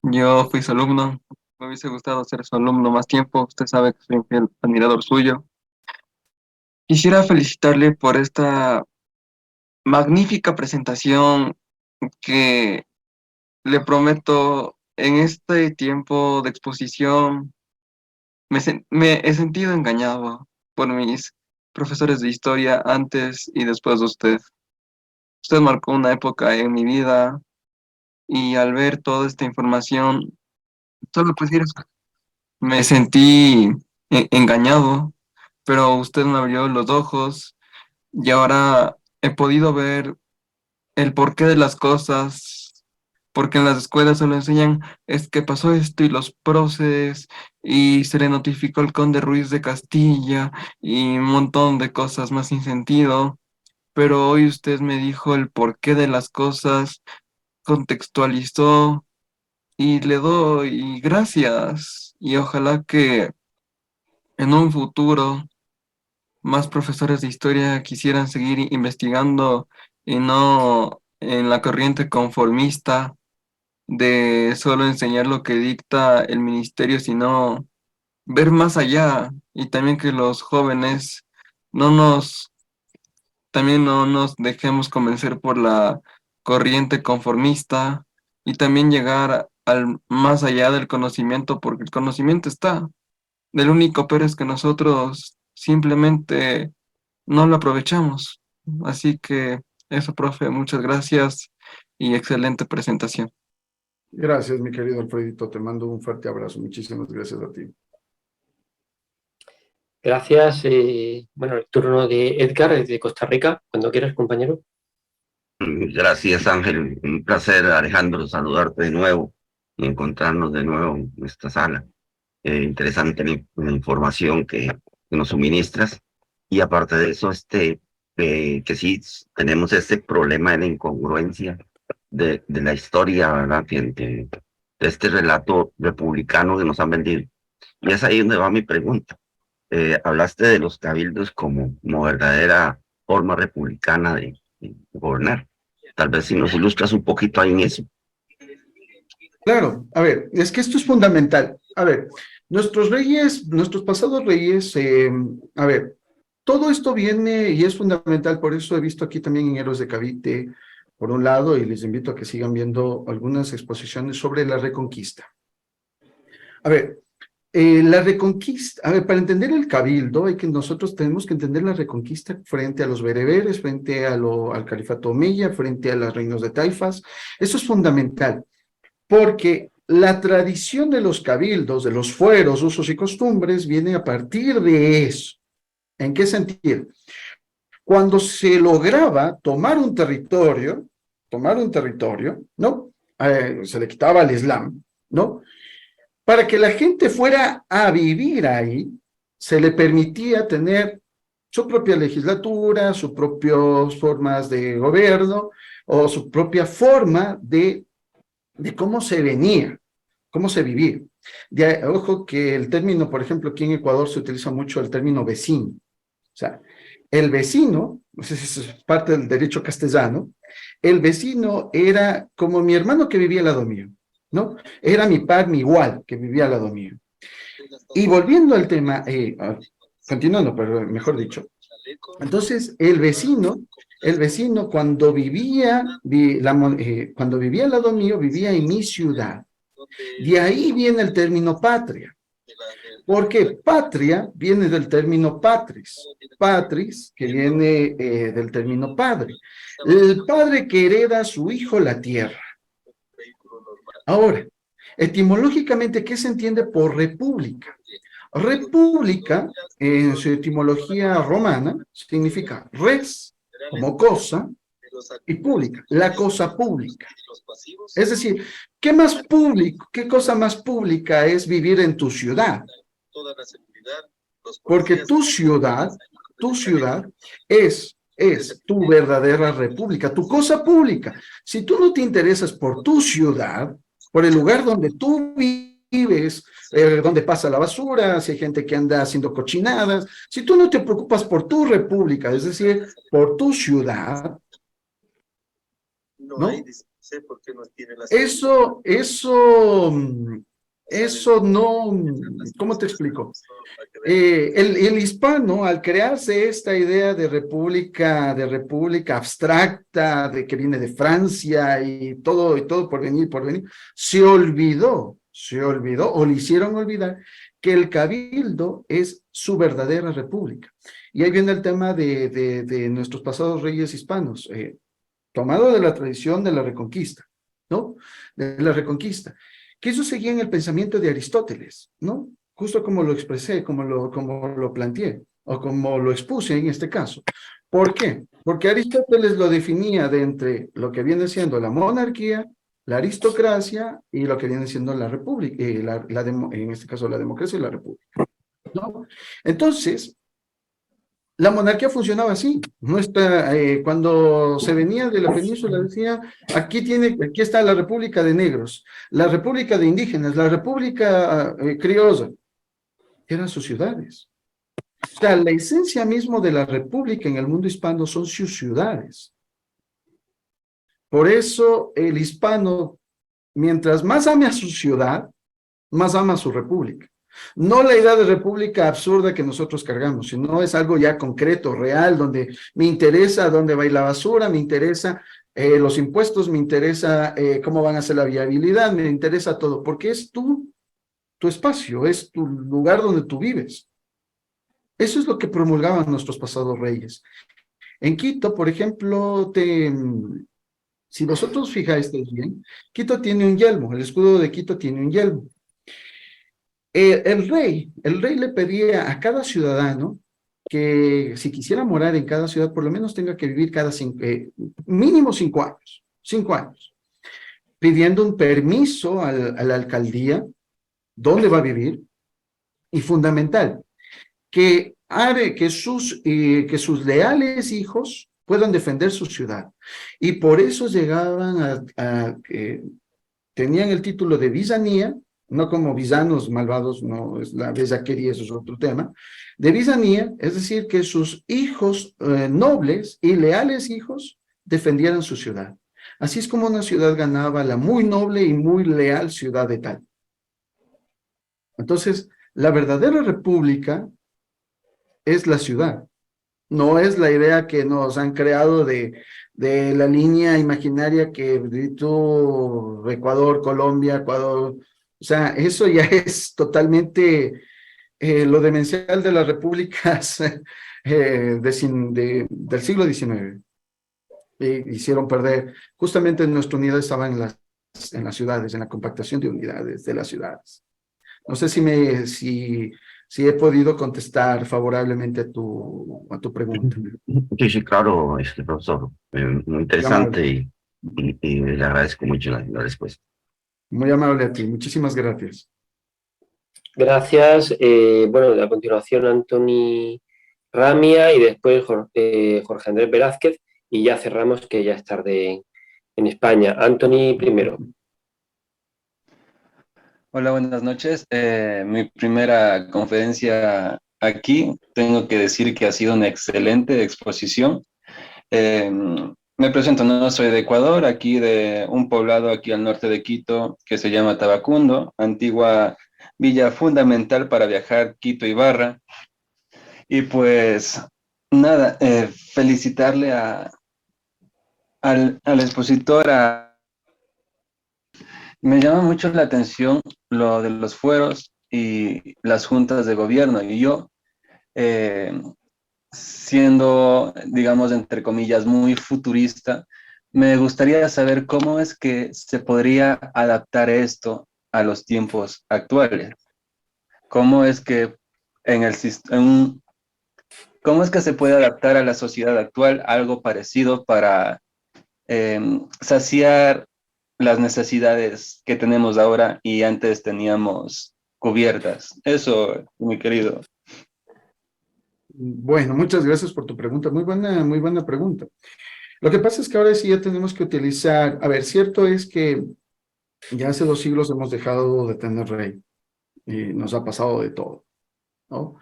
Yo fui su alumno. Me hubiese gustado ser su alumno más tiempo. Usted sabe que soy un fiel admirador suyo. Quisiera felicitarle por esta magnífica presentación que le prometo en este tiempo de exposición. Me he sentido engañado por mis profesores de historia antes y después de usted. Usted marcó una época en mi vida y al ver toda esta información, solo pues decir, me sentí engañado, pero usted me abrió los ojos y ahora he podido ver el porqué de las cosas, porque en las escuelas solo enseñan es que pasó esto y los próceres y se le notificó al conde Ruiz de Castilla y un montón de cosas más sin sentido, pero hoy usted me dijo el porqué de las cosas, contextualizó y le doy gracias y ojalá que en un futuro más profesores de historia quisieran seguir investigando y no en la corriente conformista de solo enseñar lo que dicta el ministerio, sino ver más allá y también que los jóvenes no nos, también no nos dejemos convencer por la corriente conformista y también llegar al más allá del conocimiento, porque el conocimiento está. El único pero es que nosotros simplemente no lo aprovechamos. Así que eso, profe, muchas gracias y excelente presentación. Gracias, mi querido Alfredito. Te mando un fuerte abrazo. Muchísimas gracias a ti. Gracias. Bueno, el turno de Edgar, de Costa Rica. Cuando quieras, compañero. Gracias, Ángel. Un placer, Alejandro, saludarte de nuevo y encontrarnos de nuevo en esta sala. Interesante la información que nos suministras. Y aparte de eso, que sí tenemos este problema de la incongruencia de la historia, ¿verdad? De este relato republicano que nos han vendido. Y es ahí donde va mi pregunta. Hablaste de los cabildos como verdadera forma republicana de gobernar. Tal vez si nos ilustras un poquito ahí en eso. Claro, a ver, es que esto es fundamental. A ver, nuestros reyes, nuestros pasados reyes, a ver, todo esto viene y es fundamental, por eso he visto aquí también en Héroes de Cavite, por un lado, y les invito a que sigan viendo algunas exposiciones sobre la Reconquista. A ver, la Reconquista, a ver, para entender el cabildo, nosotros tenemos que entender la Reconquista frente a los bereberes, frente al califato omeya, frente a los reinos de taifas. Eso es fundamental, porque la tradición de los cabildos, de los fueros, usos y costumbres, viene a partir de eso. ¿En qué sentido? Cuando se lograba tomar un territorio, ¿no? Se le quitaba al Islam, ¿no? Para que la gente fuera a vivir ahí, se le permitía tener su propia legislatura, sus propias formas de gobierno, o su propia forma de cómo se venía, cómo se vivía. Ojo que el término, por ejemplo, aquí en Ecuador se utiliza mucho el término vecino. O sea, el vecino, no sé si es parte del derecho castellano, el vecino era como mi hermano que vivía al lado mío, ¿no? Era mi par, mi igual, que vivía al lado mío. Y volviendo al tema, continuando, pero mejor dicho, entonces el vecino cuando vivía, cuando vivía al lado mío, vivía en mi ciudad. De ahí viene el término patria. Porque patria viene del término patris, que viene del término padre. El padre que hereda a su hijo la tierra. Ahora, etimológicamente, ¿qué se entiende por república? República, en su etimología romana, significa res, como cosa, y pública, la cosa pública. Es decir, ¿qué más público, qué cosa más pública es vivir en tu ciudad? Porque tu ciudad es tu verdadera república, tu cosa pública. Si tú no te interesas por tu ciudad, por el lugar donde tú vives, donde pasa la basura, si hay gente que anda haciendo cochinadas, si tú no te preocupas por tu república, es decir, por tu ciudad, ¿no? Eso no, ¿cómo te explico? El hispano, al crearse esta idea de república abstracta, de que viene de Francia y todo por venir, se olvidó, o le hicieron olvidar que el cabildo es su verdadera república. Y ahí viene el tema de nuestros pasados reyes hispanos, tomado de la tradición de la Reconquista, ¿no? De la Reconquista. Que eso seguía en el pensamiento de Aristóteles, ¿no? Justo como lo expresé, como lo planteé, o como lo expuse en este caso. ¿Por qué? Porque Aristóteles lo definía de entre lo que viene siendo la monarquía, la aristocracia y lo que viene siendo la república, en este caso la democracia y la república, ¿no? Entonces, la monarquía funcionaba así. Cuando se venía de la península decía, aquí está la república de negros, la república de indígenas, la república criolla. Eran sus ciudades. O sea, la esencia mismo de la república en el mundo hispano son sus ciudades. Por eso el hispano, mientras más ame a su ciudad, más ama a su república. No la idea de república absurda que nosotros cargamos, sino es algo ya concreto, real, donde me interesa dónde va a ir la basura, me interesa los impuestos, me interesa cómo van a ser la viabilidad, me interesa todo, porque es tu espacio, es tu lugar donde tú vives. Eso es lo que promulgaban nuestros pasados reyes. En Quito, por ejemplo, si vosotros fijáis bien, Quito tiene un yelmo, el escudo de Quito tiene un yelmo. El rey le pedía a cada ciudadano que si quisiera morar en cada ciudad, por lo menos tenga que vivir mínimo 5 años, pidiendo un permiso a la alcaldía, dónde va a vivir, y fundamental, que sus leales hijos puedan defender su ciudad. Y por eso llegaban tenían el título de bizanía, no como visanos malvados, no es la bellaquería, eso es otro tema, de bizanía, es decir, que sus hijos nobles y leales hijos defendieran su ciudad. Así es como una ciudad ganaba la muy noble y muy leal ciudad de tal. Entonces, la verdadera república es la ciudad, no es la idea que nos han creado de la línea imaginaria que tú, Ecuador, Colombia, Ecuador, o sea, eso ya es totalmente lo demencial de las repúblicas del siglo XIX. Hicieron perder, justamente nuestra unidad estaba en las ciudades, en la compactación de unidades de las ciudades. No sé si he podido contestar favorablemente a tu pregunta. Sí, sí, claro, profesor. Muy Muy amable, interesante y le agradezco mucho la respuesta. muy amable a ti. Muchísimas gracias. Gracias. Bueno, a continuación Antoni Ramia y después Jorge Andrés Velázquez y ya cerramos que ya es tarde en España. Antoni primero. Hola, buenas noches. Mi primera conferencia aquí, tengo que decir que ha sido una excelente exposición. Me presento, no soy de Ecuador, aquí de un poblado aquí al norte de Quito que se llama Tabacundo, antigua villa fundamental para viajar Quito-Ibarra. Y pues nada, felicitarle al expositor. Me llama mucho la atención lo de los fueros y las juntas de gobierno. Y yo, siendo, digamos, entre comillas, muy futurista, me gustaría saber cómo es que se podría adaptar esto a los tiempos actuales. ¿Cómo es que cómo es que se puede adaptar a la sociedad actual algo parecido para saciar las necesidades que tenemos ahora y antes teníamos cubiertas? Eso, mi querido. Bueno, muchas gracias por tu pregunta. Muy buena pregunta. Lo que pasa es que ahora sí ya tenemos que utilizar, a ver, cierto es que ya hace 2 siglos hemos dejado de tener rey y nos ha pasado de todo, ¿no?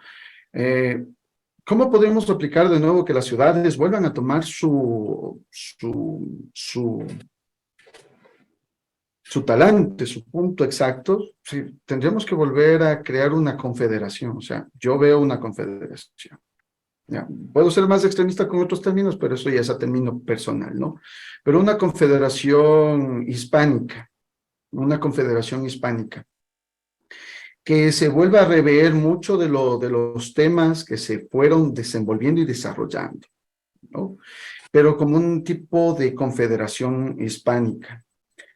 ¿Cómo podemos aplicar de nuevo que las ciudades vuelvan a tomar su talante, su punto exacto? Sí, tendríamos que volver a crear una confederación, o sea, yo veo una confederación. Ya, puedo ser más extremista con otros términos, pero eso ya es a término personal, ¿no? Pero una confederación hispánica, que se vuelva a rever mucho de los temas que se fueron desenvolviendo y desarrollando, ¿no? Pero como un tipo de confederación hispánica.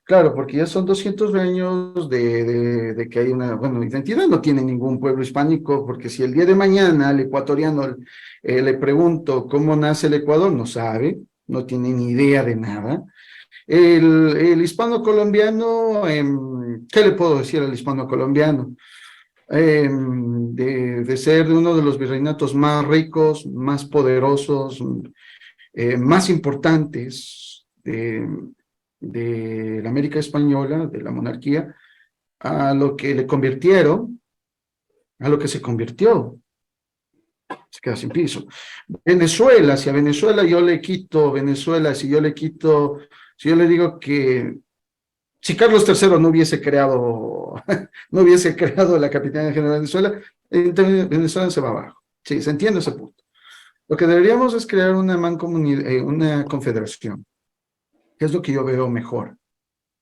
Claro, porque ya son 200 años de que hay una, bueno, identidad no tiene ningún pueblo hispánico, porque si el día de mañana al ecuatoriano le pregunto cómo nace el Ecuador, no sabe, no tiene ni idea de nada. El hispano colombiano, ¿qué le puedo decir al hispano colombiano? De ser de uno de los virreinatos más ricos, más poderosos, más importantes de la América española, de la monarquía, a lo que le convirtieron, a lo que se convirtió. Se queda sin piso. Venezuela, si a Venezuela yo le quito, si yo le digo que si Carlos III no hubiese creado la Capitanía General de Venezuela, Venezuela se va abajo. Sí, se entiende ese punto. Lo que deberíamos es crear una confederación. que es lo que yo veo mejor,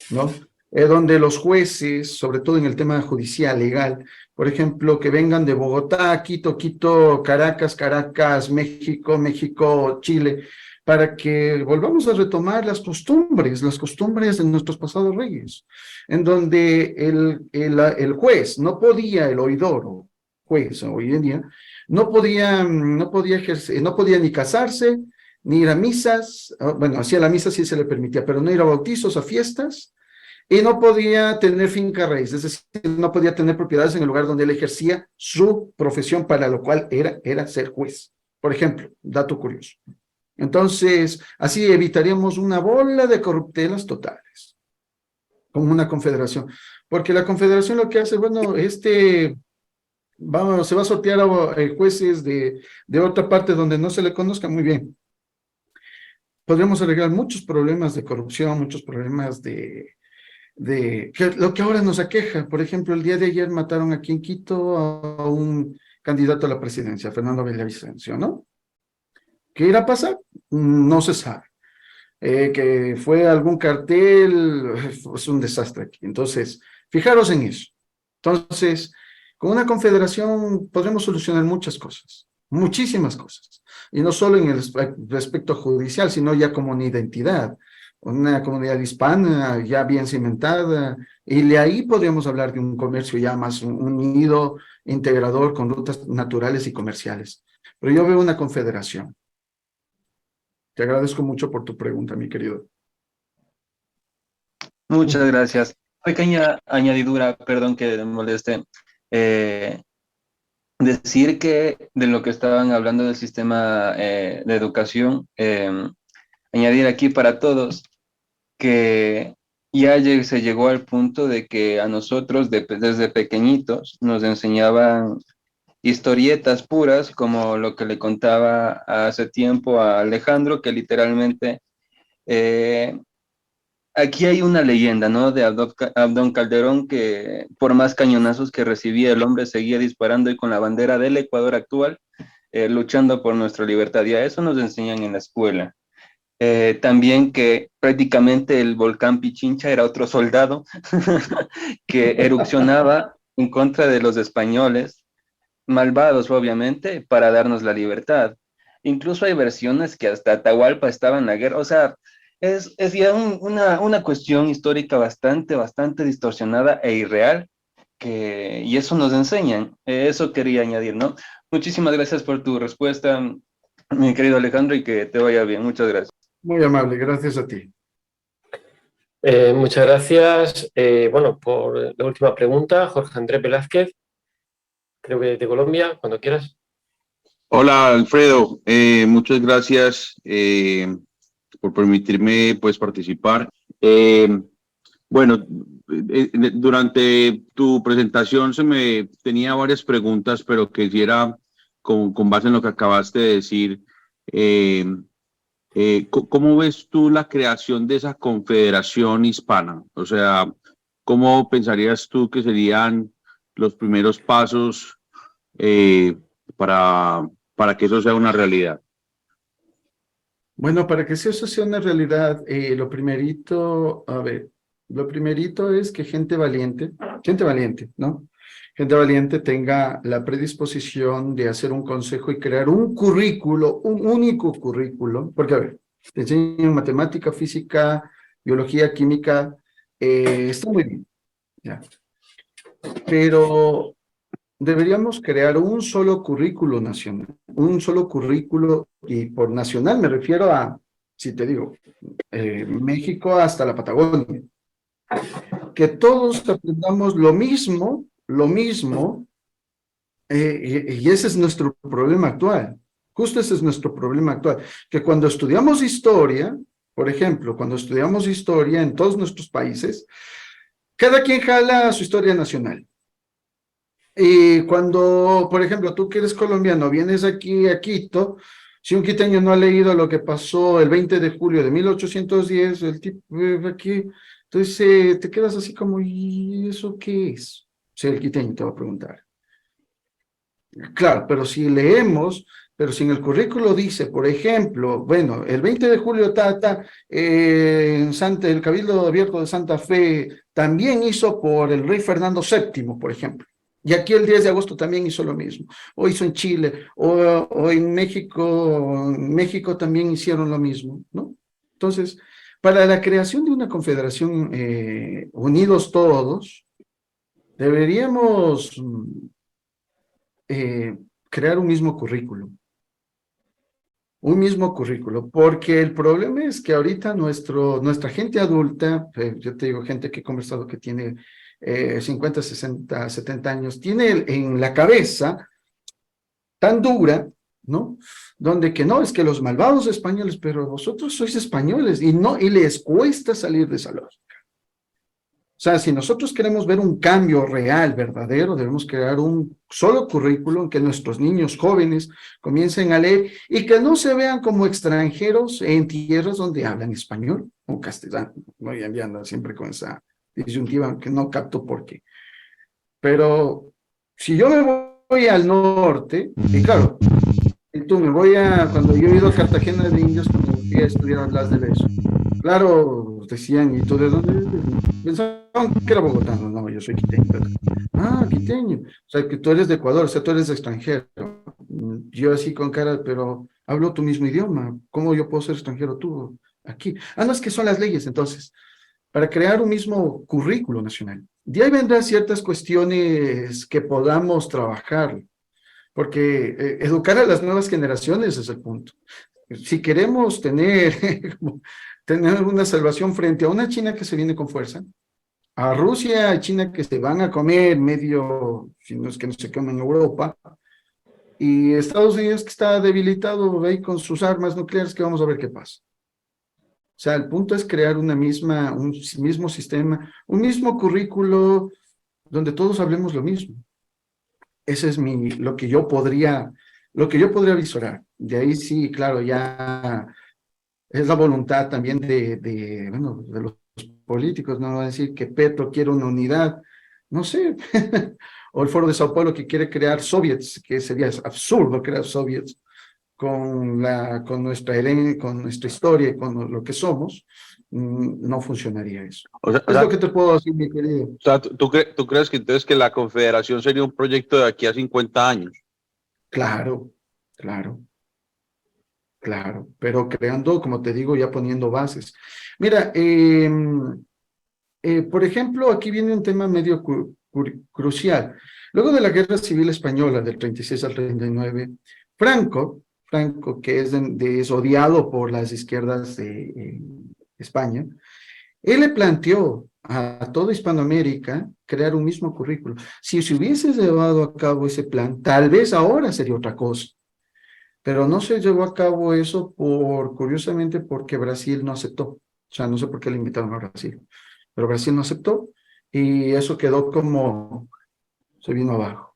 ¿no? Donde los jueces, sobre todo en el tema judicial, legal, por ejemplo, que vengan de Bogotá, Quito, Quito, Caracas, Caracas, México, México, Chile, para que volvamos a retomar las costumbres de nuestros pasados reyes, en donde el juez no podía, el oidor o juez hoy en día, no podía ejercer, no podía ni casarse, ni ir a misas, bueno, hacía la misa sí se le permitía, pero no ir a bautizos, a fiestas, y no podía tener finca raíz, es decir, no podía tener propiedades en el lugar donde él ejercía su profesión, para lo cual era ser juez. Por ejemplo, dato curioso. Entonces, así evitaríamos una bola de corruptelas totales, como una confederación. Porque la confederación lo que hace, bueno, se va a sortear a jueces de otra parte donde no se le conozca muy bien. Podríamos arreglar muchos problemas de corrupción, muchos problemas lo que ahora nos aqueja. Por ejemplo, el día de ayer mataron aquí en Quito a un candidato a la presidencia, Fernando Villavicencio, ¿no? ¿Qué irá a pasar? No se sabe. Que fue algún cartel, es un desastre aquí. Entonces, fijaros en eso. Entonces, con una confederación podremos solucionar muchas cosas, muchísimas cosas. Y no solo en el aspecto judicial, sino ya como una identidad, una comunidad hispana ya bien cimentada. Y de ahí podríamos hablar de un comercio ya más unido, integrador, con rutas naturales y comerciales. Pero yo veo una confederación. Te agradezco mucho por tu pregunta, mi querido. Muchas gracias. Pequeña añadidura, perdón que me moleste. Eh, Decir que de lo que estaban hablando del sistema de educación, añadir aquí para todos que ya se llegó al punto de que a nosotros desde pequeñitos nos enseñaban historietas puras, como lo que le contaba hace tiempo a Alejandro, que literalmente eh, aquí hay una leyenda, ¿no? De Abdón Calderón, que por más cañonazos que recibía, el hombre seguía disparando y con la bandera del Ecuador actual, luchando por nuestra libertad. Y a eso nos enseñan en la escuela. También que prácticamente el volcán Pichincha era otro soldado que erupcionaba en contra de los españoles, malvados obviamente, para darnos la libertad. Incluso hay versiones que hasta Atahualpa estaba en la guerra, o sea, es ya una cuestión histórica bastante distorsionada e irreal, y eso nos enseñan, eso quería añadir, ¿no? Muchísimas gracias por tu respuesta, mi querido Alejandro, y que te vaya bien, muchas gracias. Muy amable, gracias a ti. Muchas gracias. Bueno, por la última pregunta, Jorge Andrés Velázquez, creo que de Colombia, cuando quieras. Hola Alfredo, muchas gracias por permitirme pues participar. Bueno, durante tu presentación se me tenía varias preguntas, pero quisiera, con base en lo que acabaste de decir, ¿cómo ves tú la creación de esa confederación hispana? O sea, ¿cómo pensarías tú que serían los primeros pasos para que eso sea una realidad? Bueno, para que eso sea una realidad, lo primerito es que gente valiente, ¿no? Gente valiente tenga la predisposición de hacer un consejo y crear un currículo, un único currículo, porque a ver, te enseñan matemática, física, biología, química, está muy bien, ya. Pero deberíamos crear un solo currículo nacional, un solo currículo, y por nacional me refiero a, si te digo, México hasta la Patagonia, que todos aprendamos lo mismo, y ese es nuestro problema actual, justo ese es nuestro problema actual, que cuando estudiamos historia, por ejemplo, cuando estudiamos historia en todos nuestros países, cada quien jala su historia nacional. Y cuando, por ejemplo, tú que eres colombiano, vienes aquí a Quito, si un quiteño no ha leído lo que pasó el 20 de julio de 1810, el tipo aquí, entonces te quedas así como, ¿y eso qué es? O sea, el quiteño te va a preguntar. Claro, pero si leemos, Pero si en el currículo dice, por ejemplo, bueno, el 20 de julio el Cabildo Abierto de Santa Fe también hizo por el rey Fernando VII, por ejemplo. Y aquí el 10 de agosto también hizo lo mismo. O hizo en Chile, o en México también hicieron lo mismo, ¿no? Entonces, para la creación de una confederación unidos todos, deberíamos crear un mismo currículo. Un mismo currículo, porque el problema es que ahorita nuestra gente adulta, yo te digo, gente que he conversado que tiene 50, 60, 70 años, tiene en la cabeza tan dura, ¿no? Donde que no, es que los malvados españoles, pero vosotros sois españoles y les cuesta salir de esa lógica. O sea, si nosotros queremos ver un cambio real, verdadero, debemos crear un solo currículo en que nuestros niños jóvenes comiencen a leer y que no se vean como extranjeros en tierras donde hablan español o castellano. Voy andando siempre con esa disyuntiva que no capto por qué. Pero si yo me voy al norte, y claro, cuando yo he ido a Cartagena de Indios, cuando fui a estudiar a Blas de Lezo, claro, decían, ¿y tú de dónde eres? Pensaban que era bogotano, no, yo soy quiteño. Quiteño, o sea, que tú eres de Ecuador, o sea, tú eres extranjero. Yo así con cara, pero hablo tu mismo idioma, ¿cómo yo puedo ser extranjero tú aquí? No, es que son las leyes, entonces, para crear un mismo currículo nacional. De ahí vendrán ciertas cuestiones que podamos trabajar, porque educar a las nuevas generaciones es el punto. Si queremos tener una salvación frente a una China que se viene con fuerza, a Rusia y China que se van a comer medio, si no es que no se comen en Europa, y Estados Unidos que está debilitado ahí con sus armas nucleares, que vamos a ver qué pasa. O sea, el punto es crear un mismo sistema, un mismo currículo donde todos hablemos lo mismo. Ese es lo que yo podría visorar. De ahí sí, claro, ya es la voluntad también de los políticos, no va a decir que Petro quiere una unidad, no sé, o el Foro de Sao Paulo que quiere crear soviets, que sería absurdo crear soviets con nuestra historia y con lo que somos, no funcionaría eso. Es lo que te puedo decir, mi querido. O sea, ¿tú crees que entonces que la confederación sería un proyecto de aquí a 50 años? Claro, pero creando, como te digo, ya poniendo bases. Mira, por ejemplo, aquí viene un tema medio crucial. Luego de la Guerra Civil Española del 36 al 39, Franco, que es odiado por las izquierdas de España, él le planteó a toda Hispanoamérica crear un mismo currículo. Si se hubiese llevado a cabo ese plan, tal vez ahora sería otra cosa. Pero no se llevó a cabo eso curiosamente, porque Brasil no aceptó. O sea, no sé por qué le invitaron a Brasil, pero Brasil no aceptó y eso quedó como se vino abajo.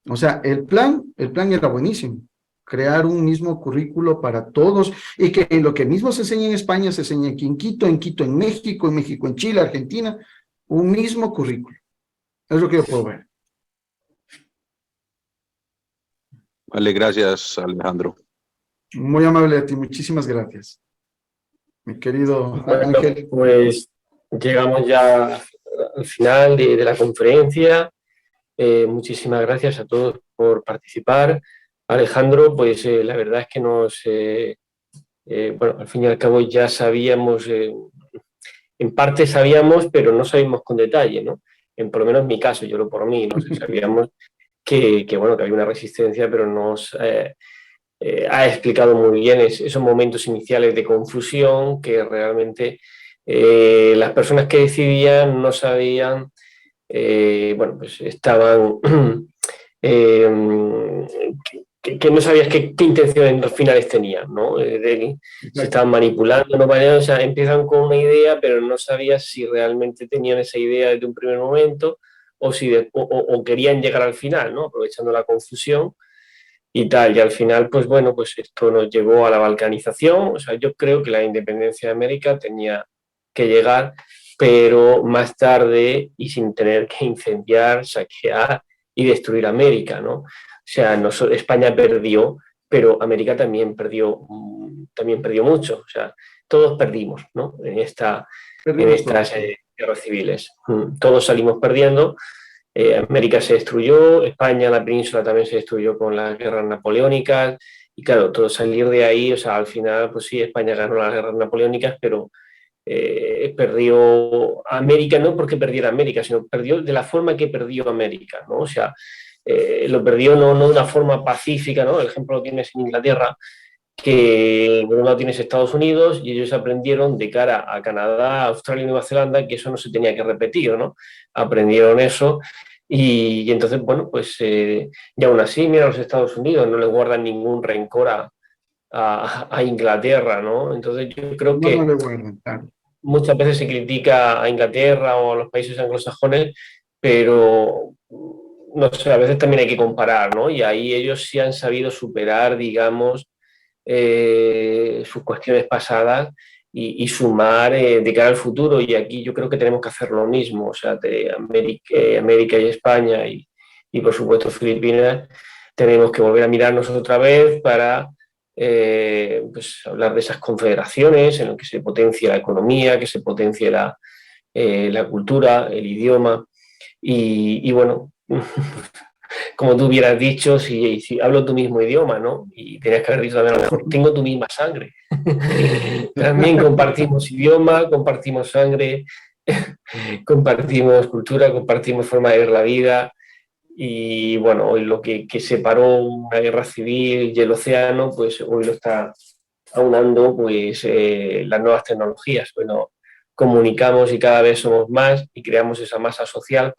O sea, el plan era buenísimo, crear un mismo currículo para todos y que lo que mismo se enseña en España se enseña aquí en Quito en México en Chile, Argentina, un mismo currículo. Es lo que yo puedo ver. Vale, gracias, Alejandro. Muy amable a ti, muchísimas gracias. Mi querido Bueno, Ángel. pues llegamos ya al final de la conferencia. Muchísimas gracias a todos por participar. Alejandro, pues la verdad es que bueno, al fin y al cabo ya sabíamos, en parte sabíamos, pero no sabíamos con detalle, ¿no? Por lo menos en mi caso, yo lo por mí, ¿no? Sabíamos bueno, que había una resistencia, pero nos ha explicado muy bien esos momentos iniciales de confusión que realmente las personas que decidían no sabían, bueno, pues estaban, que no sabías qué intenciones los finales tenían, ¿no? Se estaban manipulando, no, o sea, empiezan con una idea, pero no sabías si realmente tenían esa idea desde un primer momento o querían llegar al final, ¿no? Aprovechando la confusión y tal. Y al final, pues bueno, pues esto nos llevó a la balcanización. O sea, yo creo que la independencia de América tenía que llegar, pero más tarde y sin tener que incendiar, saquear y destruir América, ¿no? O sea, España perdió, pero América también perdió mucho. O sea, todos perdimos, ¿no? En estas guerras civiles. Todos salimos perdiendo. América se destruyó, España, la península también se destruyó con las guerras napoleónicas. Y claro, todo salir de ahí, o sea, al final, pues sí, España ganó las guerras napoleónicas, pero perdió América no porque perdiera América, sino perdió de la forma que perdió América, ¿no? O sea, lo perdió no de una forma pacífica, ¿no? El ejemplo lo tienes en Inglaterra, que por un lado tienes Estados Unidos y ellos aprendieron de cara a Canadá, Australia y Nueva Zelanda que eso no se tenía que repetir, ¿no? Aprendieron eso y entonces, bueno, pues y aún así, mira, los Estados Unidos no le guardan ningún rencor a Inglaterra, ¿no? Entonces yo creo No, no que le guardan, claro. muchas veces se critica a Inglaterra o a los países anglosajones, pero no sé, a veces también hay que comparar, ¿no? Y ahí ellos sí han sabido superar, digamos, sus cuestiones pasadas y sumar de cara al futuro. Y aquí yo creo que tenemos que hacer lo mismo, o sea, de América y España y por supuesto Filipinas, tenemos que volver a mirarnos otra vez para pues hablar de esas confederaciones en las que se potencie la economía, que se potencie la cultura, el idioma y bueno, como tú hubieras dicho, si hablo tu mismo idioma, ¿no? Y tenías que haber dicho también a lo mejor, tengo tu misma sangre. También compartimos idioma, compartimos sangre, compartimos cultura, compartimos forma de ver la vida. Y bueno, hoy lo que separó una guerra civil y el océano, pues hoy lo está aunando pues las nuevas tecnologías. Bueno, comunicamos y cada vez somos más y creamos esa masa social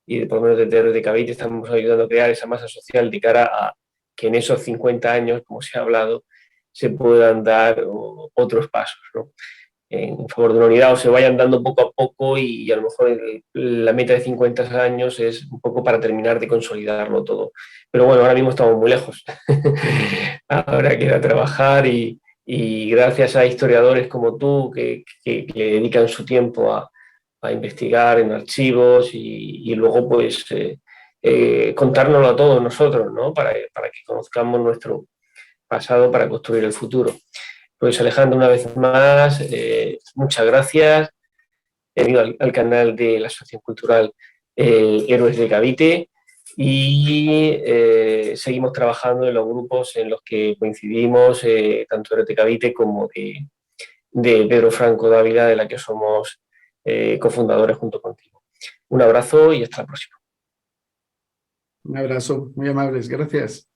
y por lo menos desde Recavite estamos ayudando a crear esa masa social de cara a que en esos 50 años, como se ha hablado, se puedan dar otros pasos, ¿no? En favor de una unidad o se vayan dando poco a poco y a lo mejor la meta de 50 años es un poco para terminar de consolidarlo todo. Pero bueno, ahora mismo estamos muy lejos. Ahora queda trabajar y gracias a historiadores como tú que dedican su tiempo a investigar en archivos y luego pues contárnoslo a todos nosotros, ¿no? Para que conozcamos nuestro pasado para construir el futuro. Pues Alejandro, una vez más, muchas gracias. Bienvenido al canal de la Asociación Cultural Héroes de Cavite y seguimos trabajando en los grupos en los que coincidimos, tanto Héroes de Cavite como de Pedro Franco Dávila, de la que somos cofundadores junto contigo. Un abrazo y hasta la próxima. Un abrazo, muy amables, gracias.